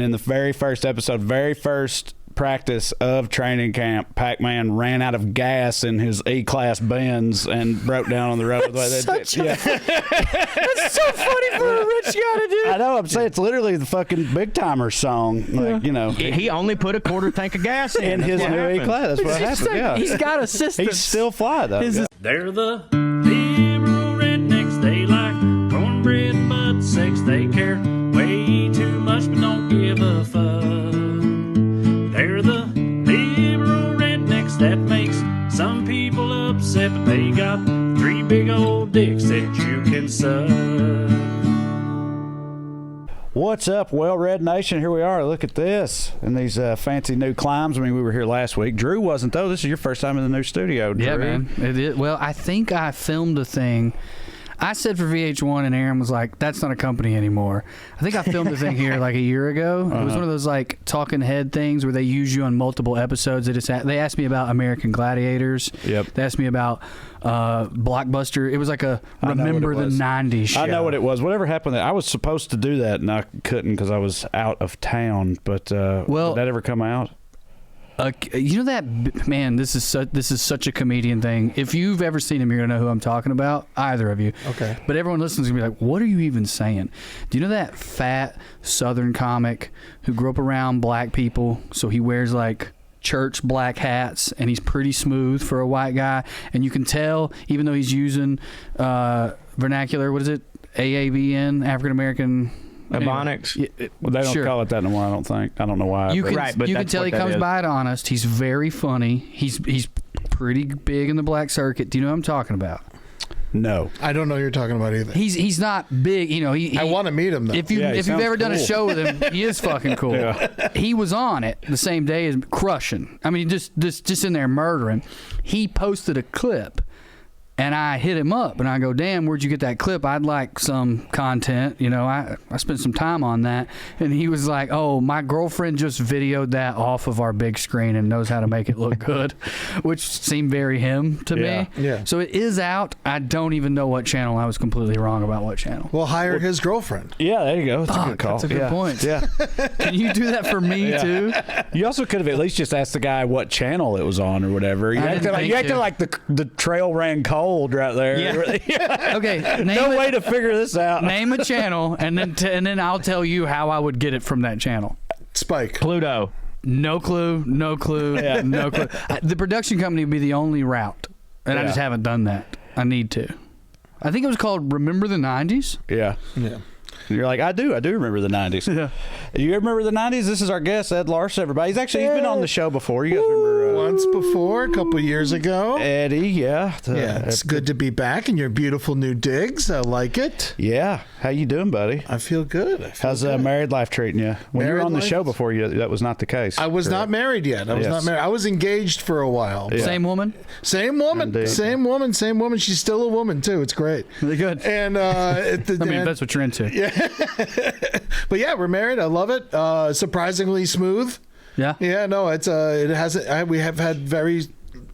In the very first episode, very first practice of training camp, Pac-Man ran out of gas in his E-Class Benz and broke down on the road. That's so funny for a rich guy to do. I know. I'm saying it's literally the fucking Big Timer song. Like, you know, he only put a quarter tank of gas in his new E-Class. That's what happened. Yeah, he's got assistance. He's still fly though. They're the liberal rednecks. They like cornbread, but sex they care way too much, but don't give a fuck. They're the liberal rednecks that makes some people upset, but they got 3 big old dicks that you can suck. What's up, WellRED Nation? Here we are. Look at this in these fancy new climbs. I mean, we were here last week. Drew wasn't, though. This is your first time in the new studio, Drew. Yeah, man. It is. Well, I think I filmed a thing. I said for VH1, and Aaron was like, that's not a company anymore. I think I filmed a thing here like a year ago. It was one of those like talking head things where they use you on multiple episodes. They asked me about American Gladiators. Yep. They asked me about Blockbuster. It was like a Remember the 90s show. I know what it was. Whatever happened there, I was supposed to do that, and I couldn't because I was out of town. But did that ever come out? You know that, man, this is such a comedian thing. If you've ever seen him, you're going to know who I'm talking about, either of you. Okay. But everyone listening is going to be like, what are you even saying? Do you know that fat Southern comic who grew up around black people, so he wears like church black hats, and he's pretty smooth for a white guy, and you can tell, even though he's using vernacular, what is it, AAVN, African American... Ebonics. Well, they don't call it that anymore, I don't think. I don't know why. You can tell he comes by it honest. He's very funny. He's pretty big in the black circuit. Do you know what I'm talking about? No. I don't know what you're talking about either. He's not big. You know, I want to meet him, though. If you've ever done a show with him, he is fucking cool. Yeah. He was on it the same day as crushing. I mean, just in there murdering. He posted a clip. And I hit him up, and I go, damn, where'd you get that clip? I'd like some content. You know, I spent some time on that. And he was like, oh, my girlfriend just videoed that off of our big screen and knows how to make it look good, which seemed very him to me. Yeah. So it is out. I don't even know what channel. I was completely wrong about what channel. Well, hire his girlfriend. Yeah, there you go. That's a good call. That's a good point. Yeah. Can you do that for me, too? You also could have at least just asked the guy what channel it was on or whatever. You acted like the trail ran cold right there. Yeah. Okay. No way to figure this out. Name a channel, and then I'll tell you how I would get it from that channel. Spike. Pluto. No clue. No clue. Yeah. No clue. The production company would be the only route, and I just haven't done that. I need to. I think it was called Remember the 90s. Yeah. Yeah. And you're like, I do remember the 90s. Yeah. You remember the 90s? This is our guest, Ed Larson, everybody. He's been on the show before. You guys remember? Once before, a couple years ago. Eddie, yeah. It's good to be back in your beautiful new digs. I like it. Yeah. How you doing, buddy? I feel good. How's married life treating you? When you were on the show before, that was not the case. I was not married yet. I was not married. I was engaged for a while. Yeah. Same woman? Same woman. Indeed. Same woman. Same woman. She's still a woman, too. It's great. Really good. And I mean, that's what you're into. Yeah. But yeah, we're married. I love it. Surprisingly smooth. Yeah. Yeah, no, we have had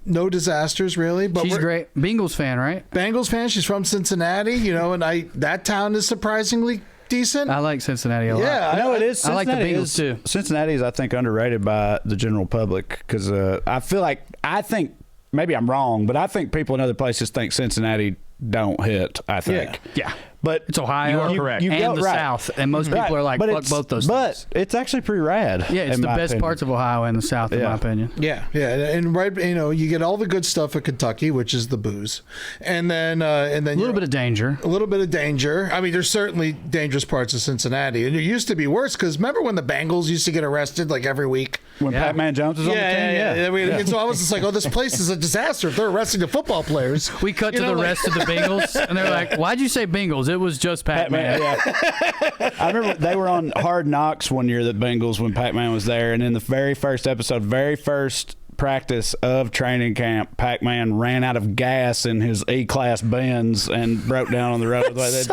no disasters really, but she's great. Bengals fan, right? Bengals fan. She's from Cincinnati, and that town is surprisingly decent. I like Cincinnati a lot. Yeah, I know it is. I like the Bengals too. Cincinnati is, I think, underrated by the general public because I think maybe I'm wrong, but I think people in other places think Cincinnati don't hit. I think. Yeah. But it's Ohio, you are correct, and the South, and most people are like, fuck both those things. But it's actually pretty rad. Yeah, it's the best parts of Ohio and the South, in my opinion. Yeah, and you get all the good stuff of Kentucky, which is the booze, and then a little bit of danger. A little bit of danger. I mean, there's certainly dangerous parts of Cincinnati, and it used to be worse because remember when the Bengals used to get arrested like every week when Pac-Man Jones was on the team. Yeah. And so I was just like, oh, this place is a disaster if they're arresting the football players. We cut to the rest of the Bengals, and they're like, why'd you say Bengals? It was just Pac-Man. Yeah. I remember they were on Hard Knocks one year, the Bengals, when Pac-Man was there, and in the very first episode, very first practice of training camp, Pac-Man ran out of gas in his E-Class Benz and broke down on the road. That's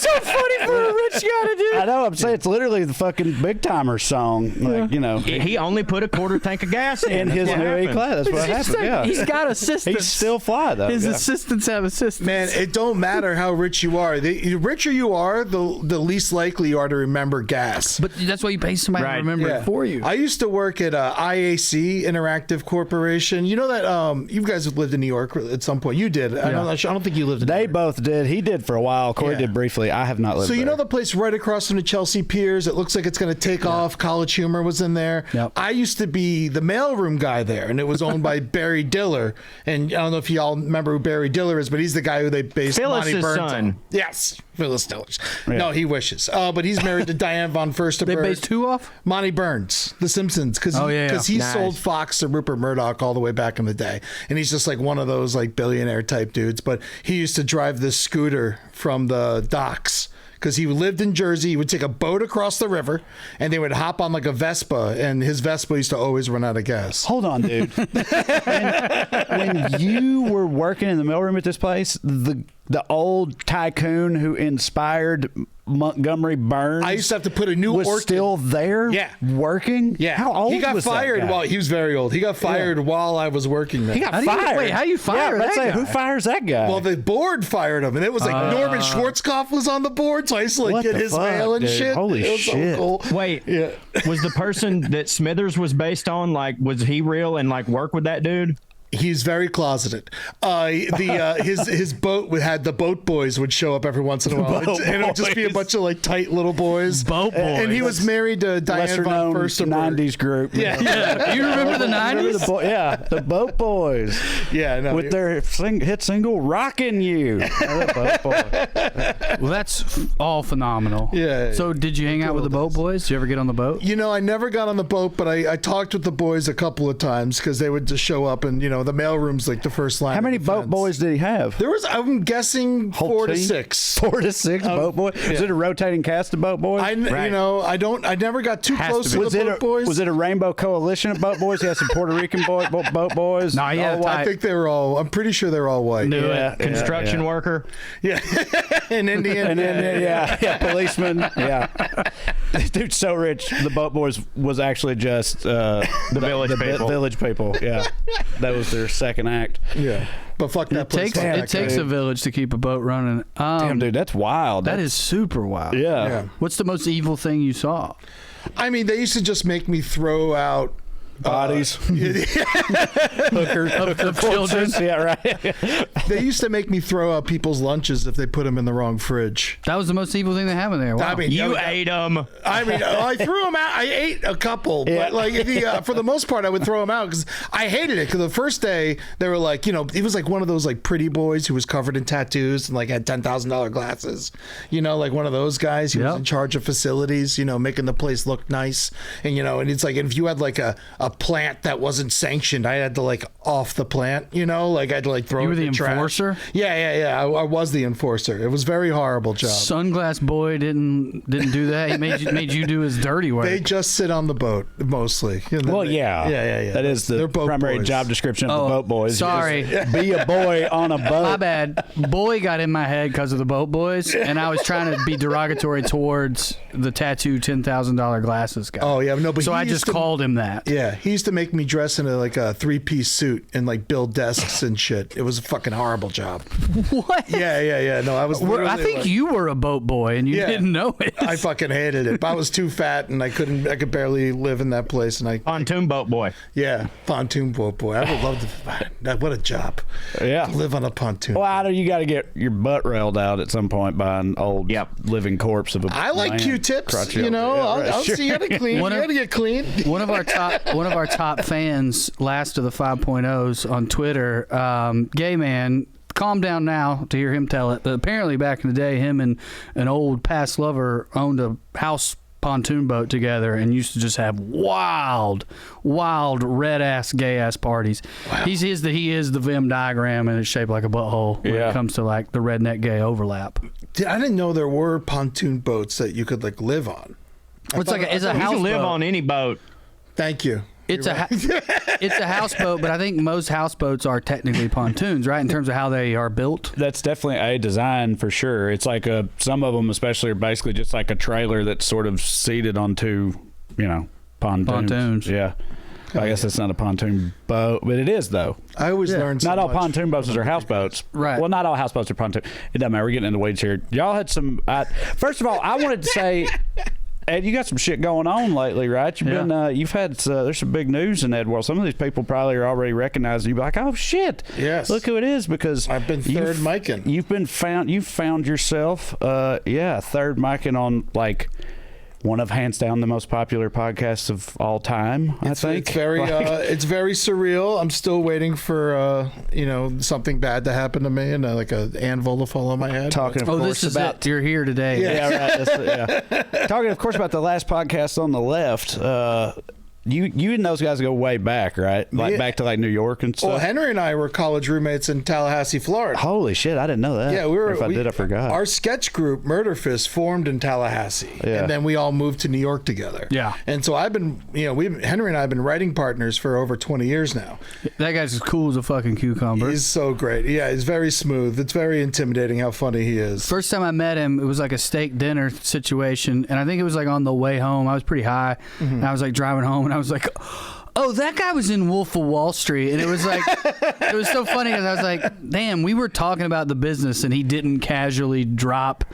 so funny for a rich guy to do. I know. I'm saying it's literally the fucking Big Timers song. Like, you know, He only put a quarter tank of gas in. in his That's new what happened. E-Class. That's what happened. Yeah, He's got assistants. he's still fly though. His yeah. assistants have assistants. Man, it don't matter how rich you are. The richer you are, the least likely you are to remember gas. But that's why you pay somebody to remember it for you. I used to work at IAC, Interactive Corporation. You know that you guys have lived in New York at some point. You did. I don't think you lived in New They York. both did. He did for a while. Corey did briefly. I have not lived So you there. know the place right across from the Chelsea Piers? It looks like it's going to take off. College Humor was in there. Yep. I used to be the mailroom guy there, and it was owned by Barry Diller. And I don't know if y'all remember who Barry Diller is, but he's the guy who they based Phyllis's Monty Burns son. on. Yes, Phyllis Diller's. No, he wishes. But he's married to Diane von Furstenberg. They based who off? Monty Burns, The Simpsons, because he Nice. sold Fox to Rupert Murdoch all the way back in the day, and he's just like one of those like billionaire type dudes. But he used to drive this scooter from the docks because he lived in Jersey. He would take a boat across the river, and they would hop on like a Vespa, and his Vespa used to always run out of gas. Hold on, dude. when you were working in the mailroom at this place, the old tycoon who inspired Montgomery Burns, I used to have to put a new was Orchid. still there. Yeah. working. Yeah, how old he got was fired that guy? while he was very old. He got fired while I was working there. He got How do you- fired. wait, how you fire yeah, let's that say, guy? who fires that guy? Well, the board fired him, and it was like Norman Schwarzkopf was on the board, so I used to like What get the his fuck, mail and dude? shit. Holy it was shit. So cool. Wait, Yeah. was the person that Smithers was based on, like, was he real and, like, work with that dude? He's very closeted. His boat had the boat boys would show up every once in a while, Boat and it would just be a boys. bunch of like tight little boys. Boat And he boys. was married to Diane lesser von known Furstenberg. 90s group. Yeah, You remember the Remember 90s? the Boat Boys. yeah. No, With their hit single "Rockin' You." The Boat Boys. Well, that's all phenomenal. Yeah. So did you hang out with the boat boys? Did you ever get on the boat? You know, I never got on the boat, but I talked with the boys a couple of times because they would just show up, and the mailroom's like the first line. How many of boat defense. boys did he have? There was, I'm guessing, Whole 4 to team? 6. 4 to 6 boat boys. Was it a rotating cast of boat boys? I never got too Has close to to be. the boat boys. Was it a rainbow coalition of boat boys? He had some Puerto Rican boat boys. No, he had Oh, I think they were all. I'm pretty sure they were all white. Knew Yeah, it. Construction worker? Yeah, in Indian. And then policemen. Yeah, this dude's so rich. The boat boys was actually just the village people. Village people. Yeah, that was their second act. Yeah, but fuck that place. Fuck It that takes guy. a village to keep a boat running. Damn, dude, that's wild. That is super wild. Yeah. Yeah. What's the most evil thing you saw? I mean, they used to just make me throw out Bodies, hookers, Of children? Yeah, right. They used to make me throw out people's lunches if they put them in the wrong fridge. That was the most evil thing that happened there. Wow. I mean, You yeah, ate them. I mean, I threw them out. I ate a couple, but like for the most part, I would throw them out because I hated it. Because the first day they were like, he was like one of those like pretty boys who was covered in tattoos and like had $10,000 glasses. Like one of those guys. He was Yep. in charge of facilities. Making the place look nice. And and it's like if you had like a plant that wasn't sanctioned, I had to like off the plant. Like I had to like throw. You were it in the trash. enforcer? Yeah. I was the enforcer. It was a very horrible job. Sunglass Boy didn't do that. He made you do his dirty work. They just sit on the boat mostly. Well, yeah. Yeah. That is the They're boat primary boys. job description of Oh, the boat boys. sorry. Just be a boy on a boat. My bad. Boy got in my head because of the boat boys, and I was trying to be derogatory towards the tattoo $10,000 glasses guy. Oh yeah, no, but So he I used just to- called him that. Yeah, he used to make me dress in like a 3-piece suit and like build desks and shit. It was a fucking horrible job. What? Yeah. No, I was. I literally, think like- you were a boat boy and you Yeah. didn't know it. I fucking hated it. But I was too fat and I could barely live in that place. And Pontoon boat boy. pontoon boat boy. I would love to. What a job. Yeah. To live on a pontoon. Well, I know you got to get your butt railed out at some point by an old living corpse of a I like man. Q-tips. Crotchety You know, old- yeah, I'll right, sure. see you gotta clean. You gotta get clean. One of our top fans, last of the 5.0s on Twitter, gay man. Calm down now to hear him tell it. But apparently, back in the day, him and an old past lover owned a house pontoon boat together and used to just have wild red ass gay ass parties. Wow. He is the Venn diagram and it's shaped like a butthole when it comes to like the redneck gay overlap. I didn't know there were pontoon boats that you could like live on. It's a You house can live boat. on any boat. Thank you. It's it's a houseboat, but I think most houseboats are technically pontoons, right? In terms of how they are built. That's definitely a design for sure. It's like some of them especially are basically just like a trailer that's sort of seated onto, pontoons. Yeah. I guess it's not a pontoon boat, but it is though. I always learned not all pontoon boats are houseboats. Right. Well, not all houseboats are pontoon. It doesn't matter. We're getting into the weeds here. Y'all had some. First of all, I wanted to say, Ed, you got some shit going on lately, right? You've had there's some big news in Ed world. Some of these people probably are already recognizing you. Be like, oh shit, yes, look who it is, because I've been third micing. You've found yourself, third micing on like one of hands down the most popular podcasts of all time. I think it's very it's very surreal. I'm still waiting for something bad to happen to me and like an anvil to fall on my head. Talking of course this is about you're here today. Yeah, right. Talking of course about the last podcast on the left. You and those guys go way back, right? Like back to like New York and stuff. Well, Henry and I were college roommates in Tallahassee, Florida. Holy shit, I didn't know that. Yeah, I forgot. Our sketch group, Murder Fist, formed in Tallahassee, and then we all moved to New York together. Yeah, and so I've been, Henry and I have been writing partners for over 20 years now. That guy's as cool as a fucking cucumber. He's so great. Yeah, he's very smooth. It's very intimidating how funny he is. First time I met him, it was like a steak dinner situation, and I think it was like on the way home. I was pretty high, and I was like driving home, and I was like, oh, that guy was in Wolf of Wall Street. And it was like, it was so funny because I was like, damn, we were talking about the business and he didn't casually drop.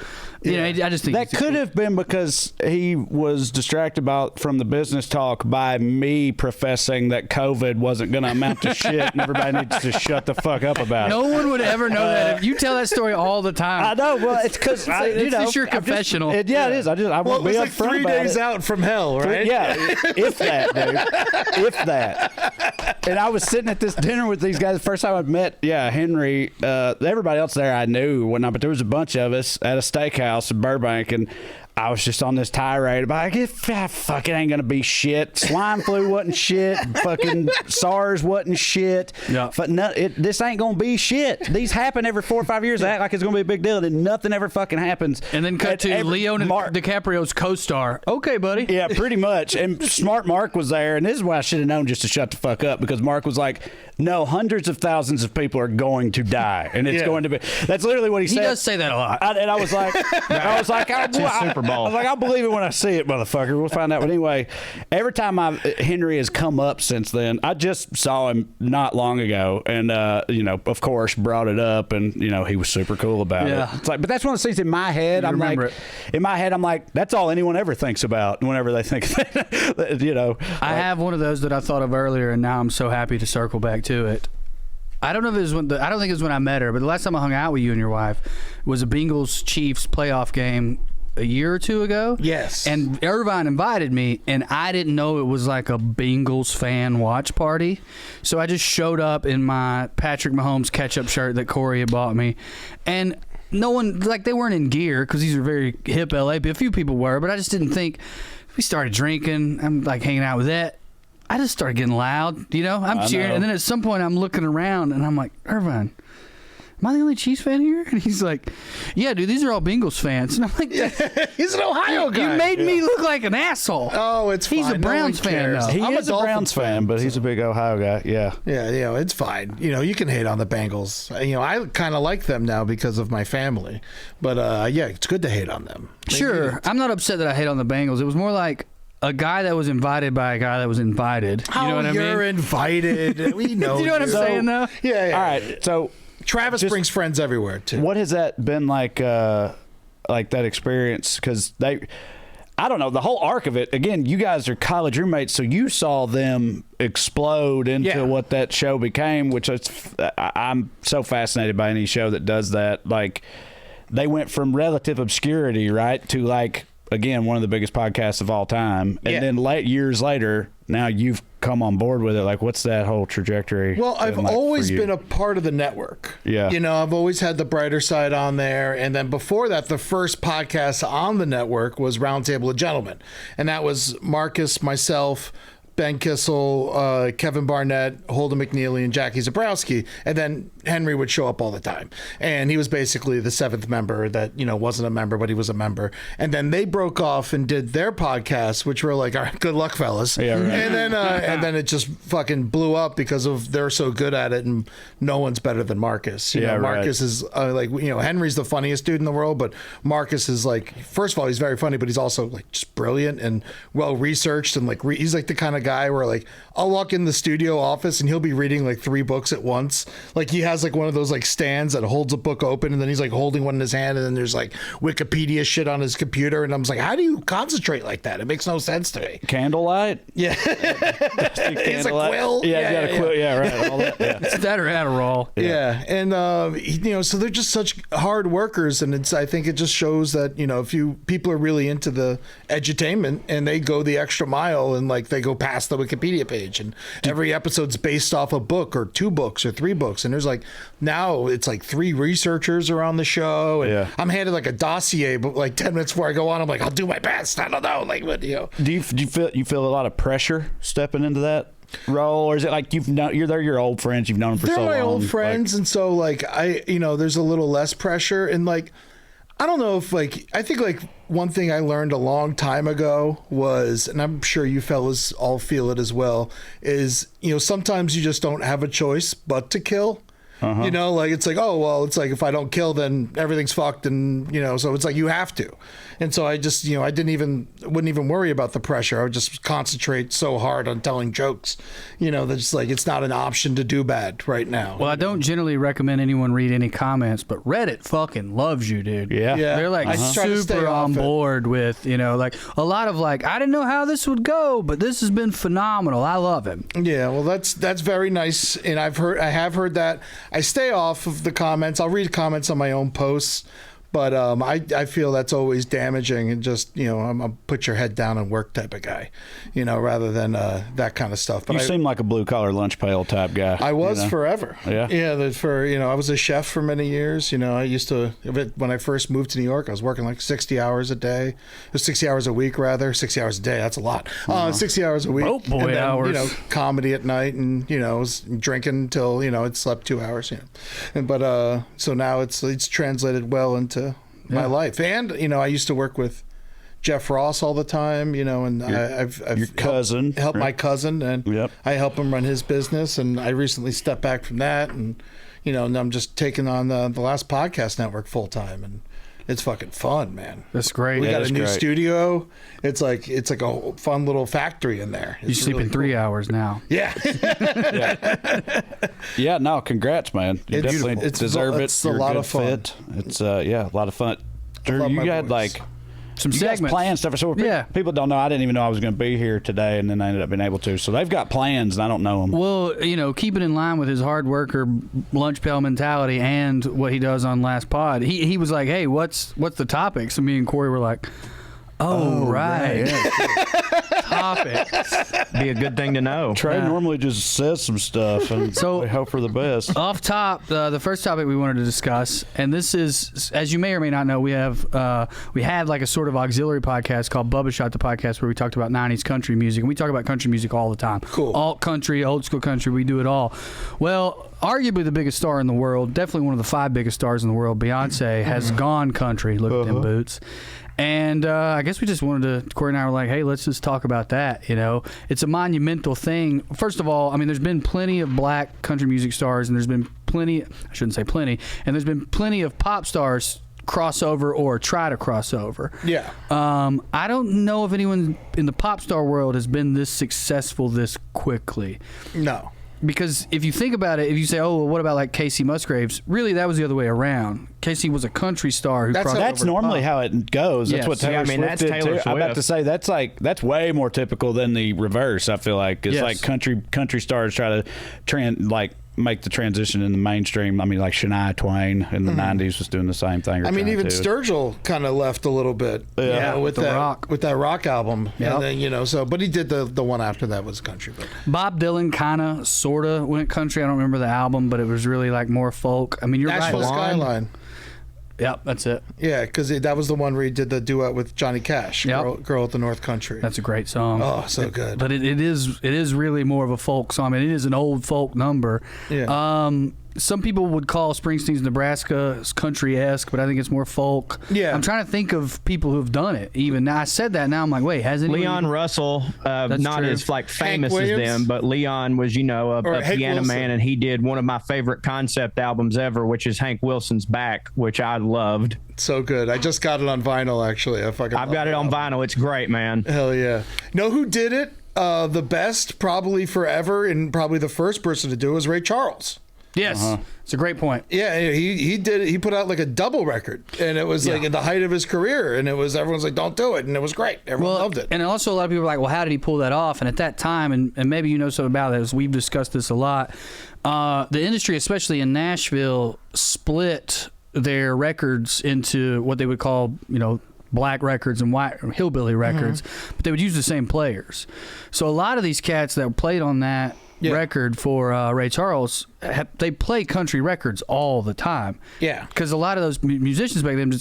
I just think that could have been because he was distracted from the business talk by me professing that COVID wasn't going to amount to shit and everybody needs to shut the fuck up about it. No one would ever know that. If you tell that story all the time. I know. Well, it's because it's your confessional. It is. I want to be like 3 days out from hell, right? Yeah, if that, dude. If that. And I was sitting at this dinner with these guys the first time I met, Henry. Everybody else there I knew, whatnot, but there was a bunch of us at a steakhouse in Burbank, and I was just on this tirade about fuck, it ain't gonna be shit. Swine flu wasn't shit. Fucking SARS wasn't shit. Yeah. This ain't gonna be shit. These happen every 4 or 5 years. They act like it's gonna be a big deal, and nothing ever fucking happens. And then cut to Leonardo DiCaprio's co-star. Okay, buddy. Yeah, pretty much. And Smart Mark was there, and this is why I should have known just to shut the fuck up, because Mark was like, no, hundreds of thousands of people are going to die, and it's going to be. That's literally what he said. He does say that a lot. And I was like, Super Bowl. I was like, I'll believe it when I see it, motherfucker. We'll find out. But anyway, every time Henry has come up since then, I just saw him not long ago, and of course, brought it up, and he was super cool about it. It's like, but that's one of the things in my head. I'm like, that's all anyone ever thinks about whenever they think, I have one of those that I thought of earlier, and now I'm so happy to circle back to it. I don't know if it was I don't think it was when I met her, but the last time I hung out with you and your wife was a Bengals Chiefs playoff game a year or two ago. Yes. And Irvine invited me, and I didn't know it was like a Bengals fan watch party. So I just showed up in my Patrick Mahomes ketchup shirt that Corey had bought me. And no one, like, they weren't in gear because these are very hip LA, but a few people were, but I just didn't think. We started drinking. I'm like hanging out with that. I just started getting loud, I'm cheering. And then at some point I'm looking around and I'm like, Irvine, am I the only Chiefs fan here? And he's like, yeah, dude, these are all Bengals fans. And I'm like, he's an Ohio guy. You made me look like an asshole. Oh, it's fine. He's a Browns fan, though. He is a Browns fan, but he's a big Ohio guy. Yeah. Yeah, it's fine. You can hate on the Bengals. I kind of like them now because of my family. But, it's good to hate on them. Sure. I'm not upset that I hate on the Bengals. It was more like a guy that was invited by a guy that was invited. You know what I mean? You're invited. We know. Do you know what I'm saying, though? Yeah. All right. So Travis brings friends everywhere too. What has that been like that experience? Because I don't know, the whole arc of it. Again, you guys are college roommates, so you saw them explode into what that show became. Which I'm so fascinated by any show that does that. Like, they went from relative obscurity, right, to like, again, one of the biggest podcasts of all time. And then years later, now you've come on board with it. Like, what's that whole trajectory? Well, I've always been a part of the network. Yeah. I've always had the brighter side on there. And then before that, the first podcast on the network was Roundtable of Gentlemen. And that was Marcus, myself, Ben Kissel, Kevin Barnett, Holden McNeely, and Jackie Zabrowski, and then Henry would show up all the time. And he was basically the seventh member that, wasn't a member, but he was a member. And then they broke off and did their podcast, which were like, all right, good luck, fellas. Yeah, right. And then it just fucking blew up because of they're so good at it, and no one's better than Marcus. Marcus is Henry's the funniest dude in the world, but Marcus is like, first of all, he's very funny, but he's also like just brilliant and well researched, and like he's like the kind of guy where like I'll walk in the studio office and he'll be reading like 3 books at once. Like he has like one of those like stands that holds a book open, and then he's like holding one in his hand, and then there's like Wikipedia shit on his computer, and I'm just like, how do you concentrate like that? It makes no sense to me. Candlelight? Yeah. It's a quill. Yeah, you got a quill. Yeah, right. All that. Yeah. It's that or Adderall. Yeah. And so they're just such hard workers, and I think it just shows that if people are really into the edutainment and they go the extra mile, and like they go past the Wikipedia page, and every episode's based off a book or 2 books or 3 books, and there's like now it's like 3 researchers are on the show, and I'm handed like a dossier, but like 10 minutes before I go on, I'm like, I'll do my best. I don't know, like what Do you feel a lot of pressure stepping into that role, or is it like they're your old friends, you've known them for so long? They're my old friends, and so like there's a little less pressure, and like I don't know if like I think like one thing I learned a long time ago was, and I'm sure you fellas all feel it as well, is sometimes you just don't have a choice but to kill. Like it's like, oh well, it's like if I don't kill, then everything's fucked, and so it's like you have to. And so I just I wouldn't even worry about the pressure. I would just concentrate so hard on telling jokes, that's like it's not an option to do bad right now. Well, I don't generally recommend anyone read any comments, but Reddit fucking loves you, dude. Yeah. They're like super on board with like a lot of like, I didn't know how this would go, but this has been phenomenal. I love it. Yeah, well that's very nice, and I have heard that. I stay off of the comments. I'll read comments on my own posts, but I feel that's always damaging, and just I'm a put your head down and work type of guy, rather than that kind of stuff. But you seem like a blue collar lunch pail type guy. I was forever. Yeah. I was a chef for many years. I used to, when I first moved to New York, I was working like 60 hours a day, or 60 hours a week rather. 60 hours a day, that's a lot. 60 hours a week. Oh boy, and then, hours. Comedy at night, and was drinking till it slept 2 hours. But so now it's translated well into my life. And I used to work with Jeff Ross all the time, and I've your cousin helped my cousin, and I help him run his business, and I recently stepped back from that, and and I'm just taking on the Last Podcast Network full time, and it's fucking fun, man. That's great. We got a new studio. It's like a fun little factory in there. You sleep in 3 hours now. Yeah. Yeah. No, congrats, man. You definitely deserve it. It's a lot of fun. Fit. It's a lot of fun. Drew, you had like some segments, plans, stuff. So people don't know. I didn't even know I was going to be here today, and then I ended up being able to. So they've got plans, and I don't know them. Well, keep it in line with his hard worker lunch pail mentality and what he does on Last Pod. He was like, "Hey, what's the topic?" So me and Corey were like, "Oh, right. Topics." Be a good thing to know. Trey normally just says some stuff, and so we hope for the best. Off top, the first topic we wanted to discuss, and this is, as you may or may not know, we had like a sort of auxiliary podcast called Bubba Shot the Podcast, where we talked about 90s country music, and we talk about country music all the time. Cool. Alt country, old school country, we do it all. Well, arguably the biggest star in the world, definitely one of the 5 biggest stars in the world, Beyonce, has gone country. Look at them boots. And I guess we just wanted to, Corey and I were like, hey, let's just talk about that. It's a monumental thing. First of all, I mean, there's been plenty of black country music stars, and there's been plenty, I shouldn't say plenty, and there's been plenty of pop stars crossover or try to crossover. Yeah. I don't know if anyone in the pop star world has been this successful this quickly. No. Because if you think about it, if you say, oh, well, what about like Casey Musgraves? Really, that was the other way around. Casey was a country star who crossed over. That's normally how it goes. That's what Taylor Swift that's did Taylor too. Swift. I'm about to say that's way more typical than the reverse. I feel like it's like country stars try to make the transition in the mainstream. I mean, like Shania Twain in the 90s was doing the same thing. I mean, even Sturgill kind of left a little bit. With that rock album. Yep. And then, but he did the one after that was country. But Bob Dylan kind of, sort of went country. I don't remember the album, but it was really like more folk. I mean, you're Nashville right. Skyline. Yep, that's it. Yeah, because that was the one where he did the duet with Johnny Cash, Yep. Girl at the North Country. That's a great song. Oh, so good. But it is really more of a folk song. I mean, it is an old folk number. Yeah. Some people would call Springsteen's Nebraska country-esque, but I think it's more folk. Yeah. I'm trying to think of people who've done it. Even now, I said that. Now I'm like, wait, has anyone? Leon Russell, not true. as like famous as Williams? them, but Leon was, a Hank piano Wilson. man, and he did one of my favorite concept albums ever, which is Hank Wilson's Back, which I loved. So good. I just got it on vinyl, actually. I've got it on vinyl. It's great, man. Hell yeah. Know who did it the best, probably forever, and probably the first person to do it was Ray Charles. Yes, it's a great point. Yeah, he did it. He put out like a double record, and it was like at the height of his career, and everyone's like, don't do it, and it was great. Everyone loved it. And also a lot of people are like, well, how did he pull that off? And at that time, and maybe you know something about it, as we've discussed this a lot, the industry, especially in Nashville, split their records into what they would call, black records and white hillbilly records, but they would use the same players. So a lot of these cats that played on that record for Ray Charles, they play country records all the time. Yeah. Because a lot of those musicians back then,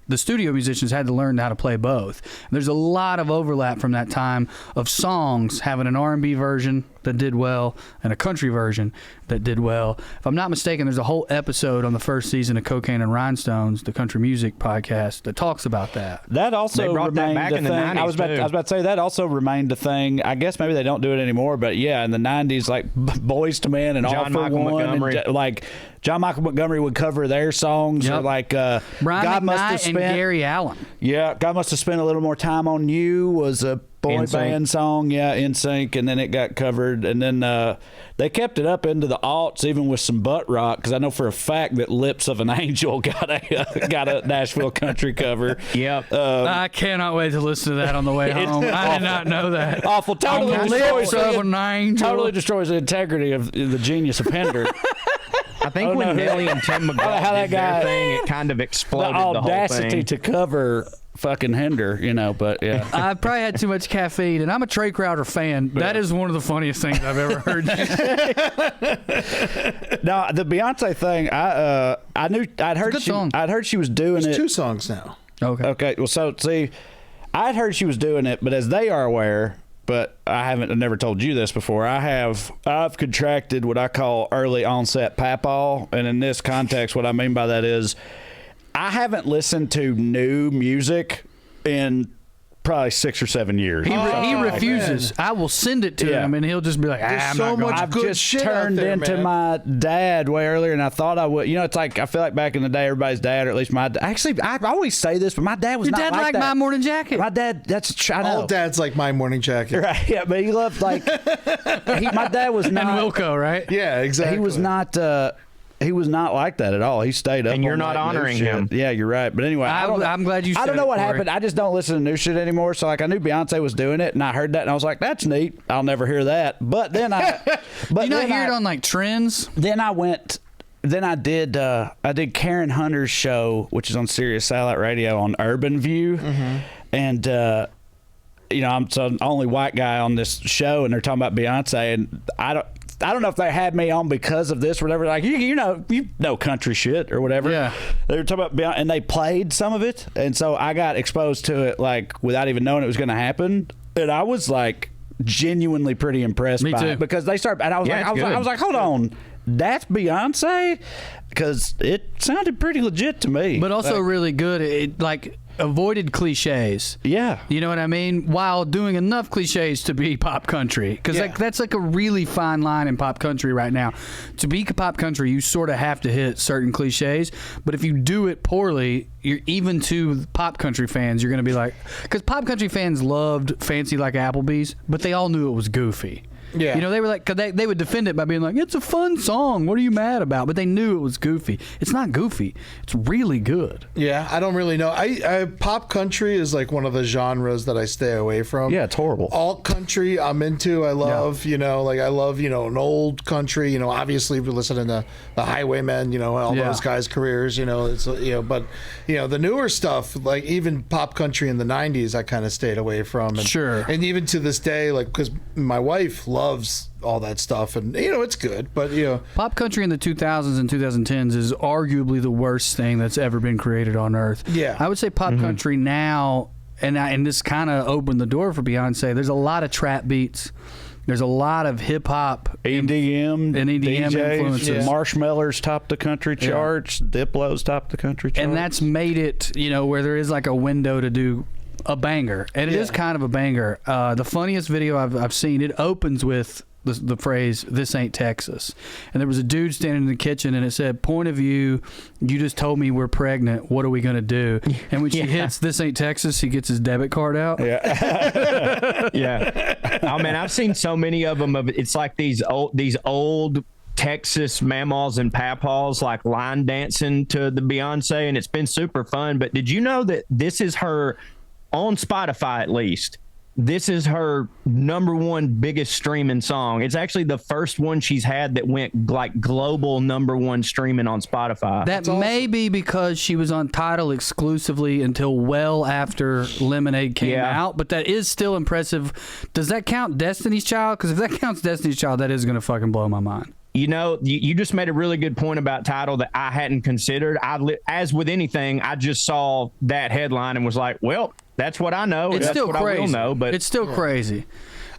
the studio musicians had to learn how to play both. There's a lot of overlap from that time of songs having an R&B version that did well and a country version that did well. If I'm not mistaken, there's a whole episode on the first season of Cocaine and Rhinestones, the country music podcast, that talks about that. That also They brought that remained back a in the thing. 90s I was about to say that also remained a thing. I guess maybe they don't do it anymore, but yeah, in the 90s, like Boys to Men and All John for Michael One, Montgomery. and like John Michael Montgomery would cover their songs, or like Brian God Must Have McKnight and Spent. Gary Allen. Yeah, God Must Have Spent a Little More Time on You was a boy NSYNC. band song, NSYNC, and then it got covered, and then they kept it up into the aughts, even with some butt rock, because I know for a fact that Lips of an Angel got a Nashville country cover. Yep. I cannot wait to listen to that on the way It's home. I awful. did not know that. Awful, totally On the destroys, lips of an angel. totally destroys the integrity of the genius of Pender. I think when Nelly and Tim how McGraw that did their guy- thing, it kind of The exploded the whole audacity thing. to cover fucking Hinder, but yeah. I probably had too much caffeine, and I'm a Trey Crowder fan. That is one of the funniest things I've ever heard you say. No, the Beyonce thing, I'd heard she was doing There's it. 2 songs now. Okay, well, so see, I'd heard she was doing it, but as they are aware, but I never told you this before. I've contracted what I call early onset papaw, and in this context, what I mean by that is I haven't listened to new music in probably 6 or 7 years. He refuses. I will send it to Yeah. him, and he'll just be like, There's I'm so not going. much I've good just shit out turned there, into man. my dad way earlier, and I thought I would. It's like I feel like back in the day, everybody's dad, or at least my dad. Actually, I always say this, but my dad was Your not dad like liked that. My Morning Jacket. My dad, I know. All dads like My Morning Jacket. Right, yeah, but he loved my dad was not. And Wilco, right? Yeah, exactly. He was not. He was not like that at all. He stayed up. And you're on, not like, new honoring shit. him. Yeah, you're right. But anyway, I'm glad you I said don't know it, what Corey. happened. I just don't listen to new shit anymore. So like I knew Beyonce was doing it, and I heard that, and I was like, "That's neat. I'll never hear that." But then I, but You not then hear I, it on like trends? Then I went. Then I did Karen Hunter's show, which is on Sirius Satellite Radio on Urban View, and I'm the only white guy on this show, and they're talking about Beyonce, and I don't know if they had me on because of this or whatever. Like you know country shit or whatever. Yeah. They were talking about Beyonce, and they played some of it, and so I got exposed to it like without even knowing it was going to happen, and I was like genuinely pretty impressed Me by too. it because they started, and I was Yeah, like, it's good. I was like, hold on, that's Beyonce, because it sounded pretty legit to me. But also Like, really good. It like avoided cliches. yeah. You know what I mean? While doing enough cliches to be pop country. Because Yeah. that's like a really fine line in pop country right now. To be pop country, you sort of have to hit certain cliches. But if you do it poorly, you're even to pop country fans, you're going to be like... Because pop country fans loved Fancy Like Applebee's, but they all knew it was goofy. Yeah. You know, they were like, cause they would defend it by being like, it's a fun song. What are you mad about? But they knew it was goofy. It's not goofy. It's really good. Yeah, I don't really know. I pop country is like one of the genres that I stay away from. Yeah, it's horrible. Alt country I'm into. I love, I love, an old country, obviously we're listening to the Highwaymen, all Yeah. those guys' careers, it's, but, the newer stuff, like even pop country in the 90s, I kind of stayed away from. And, Sure. And even to this day, like, because my wife loves loves all that stuff, and it's good. But pop country in the 2000s and 2010s is arguably the worst thing that's ever been created on Earth. Yeah, I would say pop country now, and this kind of opened the door for Beyonce. There's a lot of trap beats. There's a lot of hip hop, EDM, and EDM DJs, influences. Marshmallers top the country charts. Diplo's top the country charts. And that's made it, where there is like a window to do a banger, and it is kind of a banger. The funniest video I've seen, it opens with the phrase, "This ain't Texas," and there was a dude standing in the kitchen, and it said, "Point of view, you just told me we're pregnant. What are we gonna do?" And when she hits "This ain't Texas," he gets his debit card out. Yeah, yeah. Oh man, I've seen so many of them. It's like these old Texas mamas and papas like line dancing to the Beyonce, and it's been super fun. But did you know that this is her on Spotify, at least? This is her #1 biggest streaming song. It's actually the first one she's had that went like global #1 streaming on Spotify. That may be because she was on Tidal exclusively until well after Lemonade came out, but that is still impressive. Does that count Destiny's Child? Because if that counts Destiny's Child, that is going to fucking blow my mind. You just made a really good point about Tidal that I hadn't considered. As with anything, I just saw that headline and was like, well, that's what I know. It's that's still what crazy. I will know, but it's still crazy.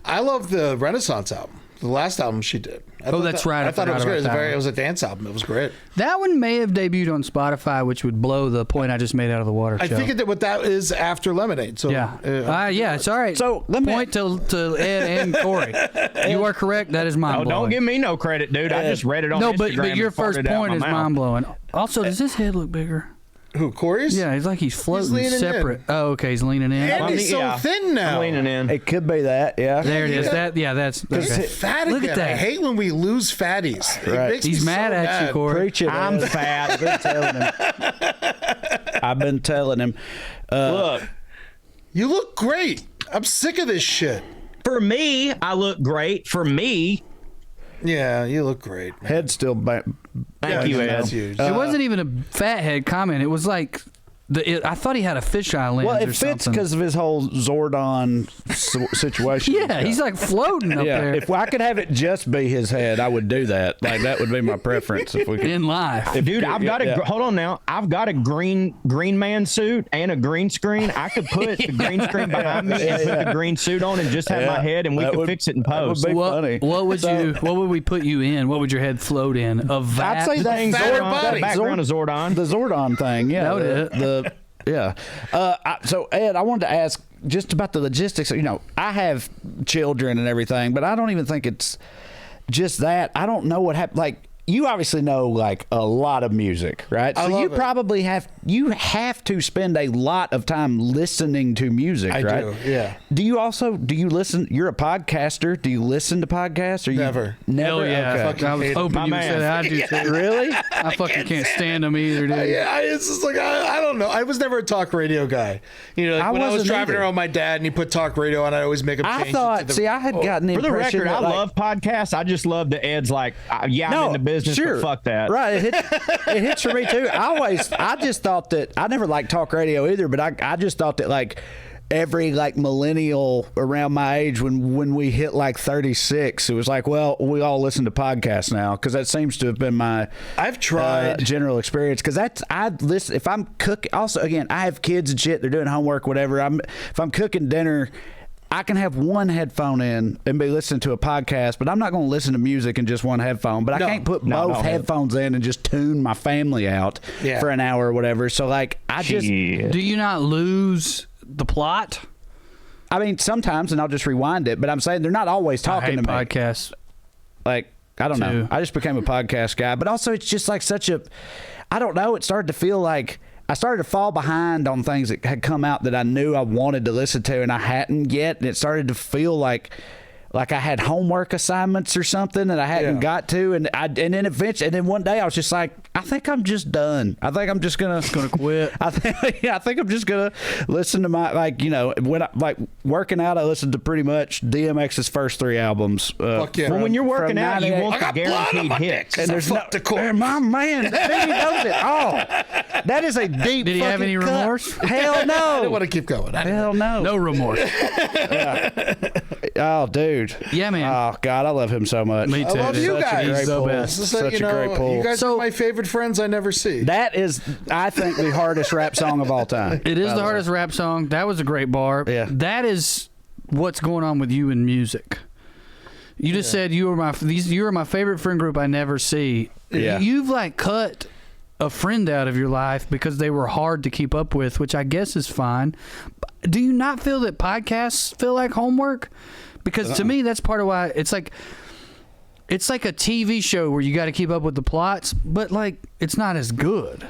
I love the Renaissance album, the last album she did. That's right. I thought it was great. It was a dance album. It was great. That one may have debuted on Spotify, which would blow the point I just made out of the water. I think what that is after Lemonade. So it's all right. So let me point to Ed and Corey. You are correct. That is mind blowing. Don't give me no credit, dude. I just read it on Instagram. But your and first farted out point my is mouth. mind blowing. Also, does his head look bigger? Who, Corey's? Yeah, he's like he's floating leaning separate. in. Oh, okay, he's leaning in. And he's so thin now. I'm leaning in. It could be that, yeah. There it is. That's okay. Fat Look again. at that. I hate when we lose fatties. It Right. makes me He's mad so at you, Corey. Preach it. I'm Ed. fat. I've been telling him. I've been telling him. Look, You look great. I'm sick of this shit. for me, I look great. For me, Yeah, you look great, man. Head's still back. thank you, Ed. That's huge. It wasn't even a fathead comment. It was like I thought he had a fisheye lens. Well, it or fits something. because of his whole Zordon situation. Yeah, he's like floating up there If I could have it just be his head, I would do that. Like that would be my preference. If we could. in life. Dude, I've got hold on now. I've got a green man suit and a green screen. I could put the green screen behind me and put the green suit on and just have my head, and we could fix it in post. That would be funny. What would we put you in? What would your head float in? A vat? I'd say that Thing fatter Zordon, body. the background of Zordon. The Zordon thing, yeah. That would Yeah. So, Ed, I wanted to ask just about the logistics. I have children and everything, but I don't even think it's just that. I don't know what happened. Like, you obviously know like a lot of music, right? So you probably have to spend a lot of time listening to music, I right? do, yeah. Do you listen? You're a podcaster. Do you listen to podcasts? Or Never. Hell yeah. Okay. I was hoping you would say that. I do too. Really? I fucking can't stand them either, dude. It's just like I don't know. I was never a talk radio guy. Like when I was wasn't driving either. around with my dad and he put talk radio on, I always make him change. I thought. I had gotten the For the impression record, I that, love podcasts. I just love that Ed's like, I'm in the business, but fuck that. Right. It hits for me too. I just thought that I never liked talk radio either, but I just thought that like every like millennial around my age when we hit like 36, it was like, well, we all listen to podcasts now, because that seems to have been my I've tried general experience, because I listen if I'm cooking. Also, again, I have kids and shit, they're doing homework, whatever. If I'm cooking dinner, I can have one headphone in and be listening to a podcast, but I'm not going to listen to music in just one headphone. But I can't put both headphones in and just tune my family out for an hour or whatever. So, like, do you not lose the plot? I mean, sometimes, and I'll just rewind it, but I'm saying they're not always talking to me. Podcasts. Like, I don't know. I just became a podcast guy. But also, it's just like I don't know. It started to feel like I started to fall behind on things that had come out that I knew I wanted to listen to and I hadn't yet, and it started to feel like I had homework assignments or something that I hadn't got to, and then eventually, and then one day I was just like, I think I'm just done. I think I'm just gonna quit. I think I'm just gonna listen to my when I working out. I listen to pretty much DMX's first 3 albums. Fuck yeah. Well, when you're working out, you want the I got blood on guaranteed my hits. dick. And there's no my man, he knows it all. That is a deep. Did he have any cut. remorse? Hell no. I don't want to keep going. Hell no. No remorse. Oh, dude. Yeah, man. Oh God, I love him so much. Me too. I love dude. you Such a guys. great He's the pull. best. Such a great pull. You guys are my favorite friends I never see. That is, I think, the hardest rap song of all time. It is the hardest rap song. That was a great bar. Yeah. That is what's going on with you in music. You just said you were my favorite friend group I never see. Yeah. You've cut a friend out of your life because they were hard to keep up with, which I guess is fine. Do you not feel that podcasts feel like homework? Because to me, that's part of why it's like a TV show where you got to keep up with the plots, but it's not as good.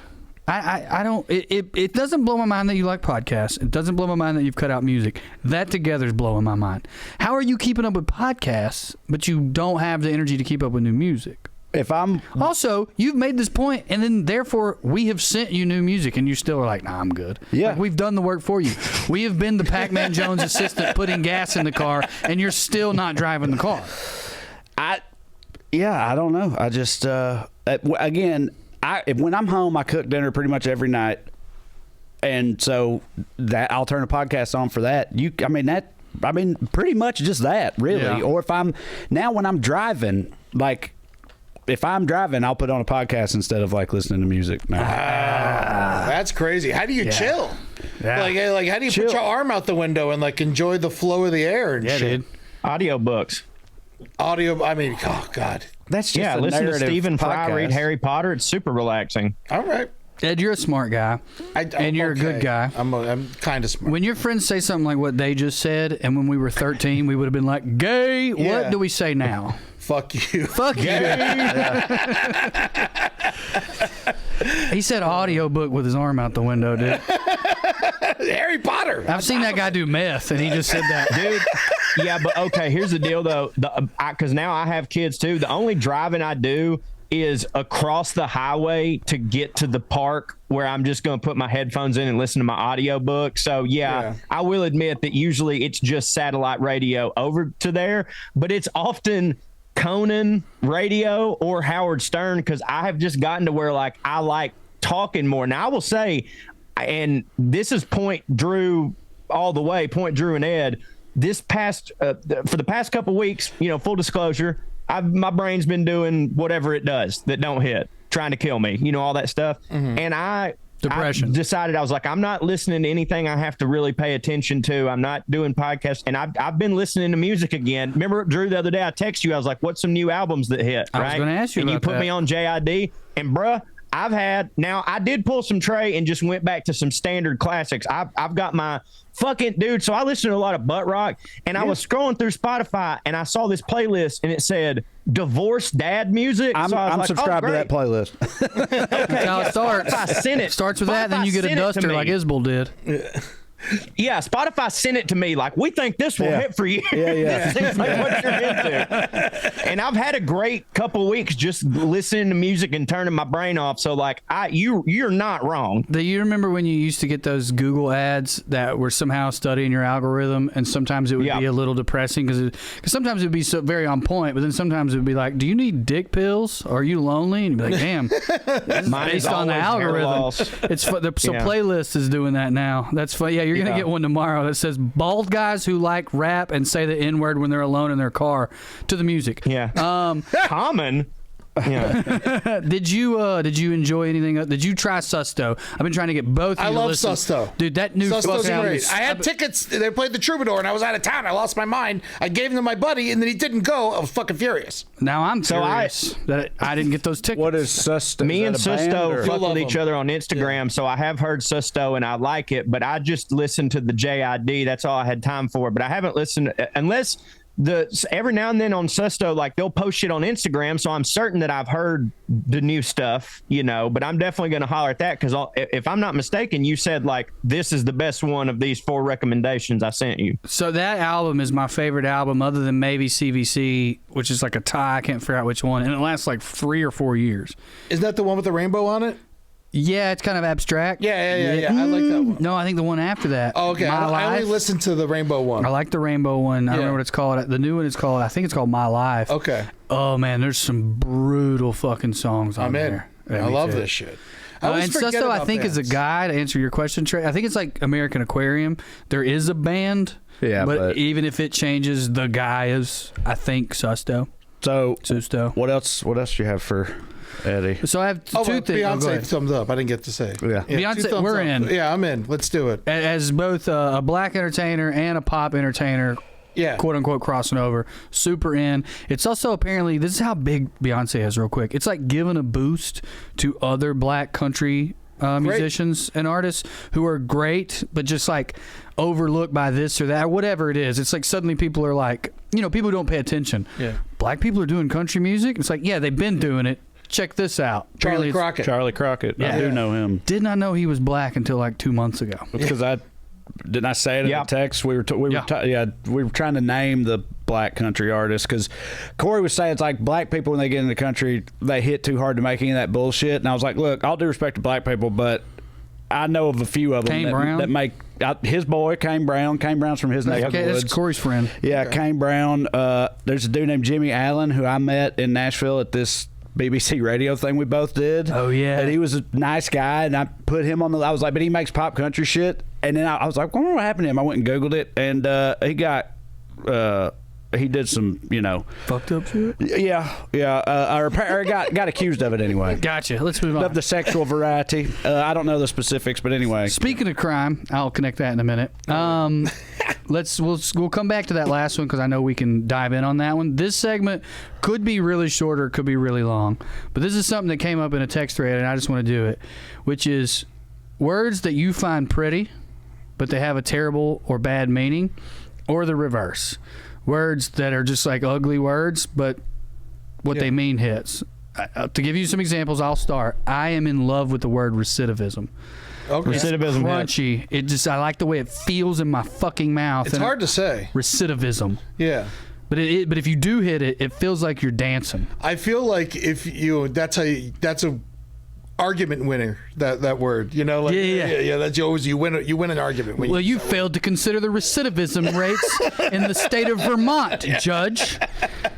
I don't. It doesn't blow my mind that you like podcasts. It doesn't blow my mind that you've cut out music. That together is blowing my mind. How are you keeping up with podcasts, but you don't have the energy to keep up with new music? Also, you've made this point, and then therefore we have sent you new music, and you still are like, nah, I'm good. Yeah. We've done the work for you. We have been the Pac-Man Jones assistant putting gas in the car, and you're still not driving the car. I don't know. I just again, when I'm home, I cook dinner pretty much every night, and so that I'll turn a podcast on for that. Pretty much just that, really. Yeah. Or when I'm driving, if I'm driving, I'll put on a podcast instead of listening to music. No. That's crazy. How do you chill? Yeah. How do you put your arm out the window and enjoy the flow of the air and shit? Dude. Audiobooks. Oh God. That's just listen to narrative Stephen Fry podcast. read Harry Potter. It's super relaxing. All right. Ed, you're a smart guy, and you're a good guy. I'm kind of smart. When your friends say something like what they just said, and when we were 13, we would have been like, gay, what do we say now? Fuck you. Fuck you. He said audiobook with his arm out the window, dude. Harry Potter. I've seen that guy do meth, and he just said that. Dude, yeah, but okay, here's the deal, though. Because now I have kids, too. The only driving I do is across the highway to get to the park where I'm just going to put my headphones in and listen to my audiobook. So, yeah, I will admit that usually it's just satellite radio over to there, but it's often Conan radio or Howard Stern because I have just gotten to where I like talking more. Now, I will say, and this is point Drew all the way, point Drew and Ed, this past for the past couple weeks, full disclosure, my brain's been doing whatever it does that don't hit, trying to kill me, all that stuff. Mm-hmm. And Depression. I decided, I was like, I'm not listening to anything I have to really pay attention to. I'm not doing podcasts. And I've been listening to music again. Remember, Drew, the other day I texted you, I was like, what's some new albums that hit? I was going to ask you and about you put that. me on JID, and bruh, I did pull some Trey and just went back to some standard classics. I've got my fucking dude. So I listen to a lot of butt rock, and I was scrolling through Spotify and I saw this playlist and it said divorced dad music. I'm like, subscribed to that playlist. That's how it starts. Spotify sent it. Starts with that, then you get a Spotify sent it to duster me. like Isbell did. Yeah, Spotify sent it to me like, we think this will hit for you. Yeah. This seems like what you're into. And I've had a great couple weeks just listening to music and turning my brain off. So you're not wrong. Do you remember when you used to get those Google ads that were somehow studying your algorithm, and sometimes it would be a little depressing because sometimes it would be so very on point, but then sometimes it would be like, do you need dick pills? Or are you lonely? And you'd be like, damn, this is Mine based is on the always hair algorithm. loss. It's Playlist is doing that now. That's fun. Yeah, you're gonna get one tomorrow that says bald guys who like rap and say the N-word when they're alone in their car to the music. Yeah. Common. Yeah. Did you enjoy anything? Did you try Susto? I've been trying to get both. I love Susto. Dude, that new Susto's fucking- great. I had tickets. They played the Troubadour, and I was out of town. I lost my mind. I gave them to my buddy, and then he didn't go. I was fucking furious. Now I'm So furious that I didn't get those tickets. What is Susto? Me and Susto fuck love with each them. other on Instagram, so I have heard Susto and I like it, but I just listened to the JID. That's all I had time for. But I haven't listened unless every now and then on Susto, like they'll post shit on Instagram, so I'm certain that I've heard the new stuff, but I'm definitely going to holler at that because if I'm not mistaken, you said like this is the best one of these 4 recommendations I sent you. So that album is my favorite album other than maybe CVC, which is like a tie. I can't figure out which one, and it lasts like 3 or 4 years. Isn't that the one with the rainbow on it? Yeah, it's kind of abstract. Yeah. I like that one. No, I think the one after that. Oh, okay. I only listened to the rainbow one. I like the rainbow one. I don't remember what it's called. The new one is called, I think it's called My Life. Okay. Oh, man, there's some brutal fucking songs on there. I love this shit. And Susto, I think, is a guy, to answer your question, Trey. I think it's like American Aquarium. There is a band, but even if it changes, the guy is, I think, Susto. Susto. What else do you have for Eddie? So I have two things. Beyonce thumbs up. I didn't get to say. Yeah. Beyonce, we're in. Yeah, I'm in. Let's do it. As both a black entertainer and a pop entertainer, quote unquote, crossing over, super in. It's also apparently, this is how big Beyonce is, real quick. It's like giving a boost to other black country musicians and artists who are great, but just like overlooked by this or that, or whatever it is. It's like suddenly people are like, people don't pay attention. Yeah. Black people are doing country music. It's like, they've been doing it. Check this out. Charlie Crockett. Yeah. I do know him. Did not know he was black until like 2 months ago. Because didn't I say it in the text? We were trying to name the black country artists because Corey was saying it's like black people when they get in the country they hit too hard to make any of that bullshit. And I was like, look, all due respect to black people, but I know of a few of them that make his boy Kane Brown. Kane Brown's from his neck of the woods. That's Corey's friend. Yeah, Kane Brown. There's a dude named Jimmy Allen who I met in Nashville at this BBC radio thing we both did. Oh, yeah. And he was a nice guy, and I put him on I was like, but he makes pop country shit. And then I was like, I wonder what happened to him. I went and Googled it, and he did some, fucked up shit? Yeah. Or got accused of it anyway. Gotcha. Let's move on. Of the sexual variety. I don't know the specifics, but anyway. Speaking of crime, I'll connect that in a minute. We'll come back to that last one because I know we can dive in on that one. This segment could be really short or could be really long, but this is something that came up in a text thread, and I just want to do it, which is words that you find pretty, but they have a terrible or bad meaning, or the reverse. Words that are just like ugly words, but what they mean hits. To give you some examples, I'll start. I am in love with the word recidivism. Okay. Recidivism, crunchy. I like the way it feels in my fucking mouth. It's hard to say. Recidivism. Yeah. But if you do hit it, it feels like you're dancing. I feel like that's a argument winner, that word, that's you win an argument when you failed to consider the recidivism rates in the state of Vermont, Judge.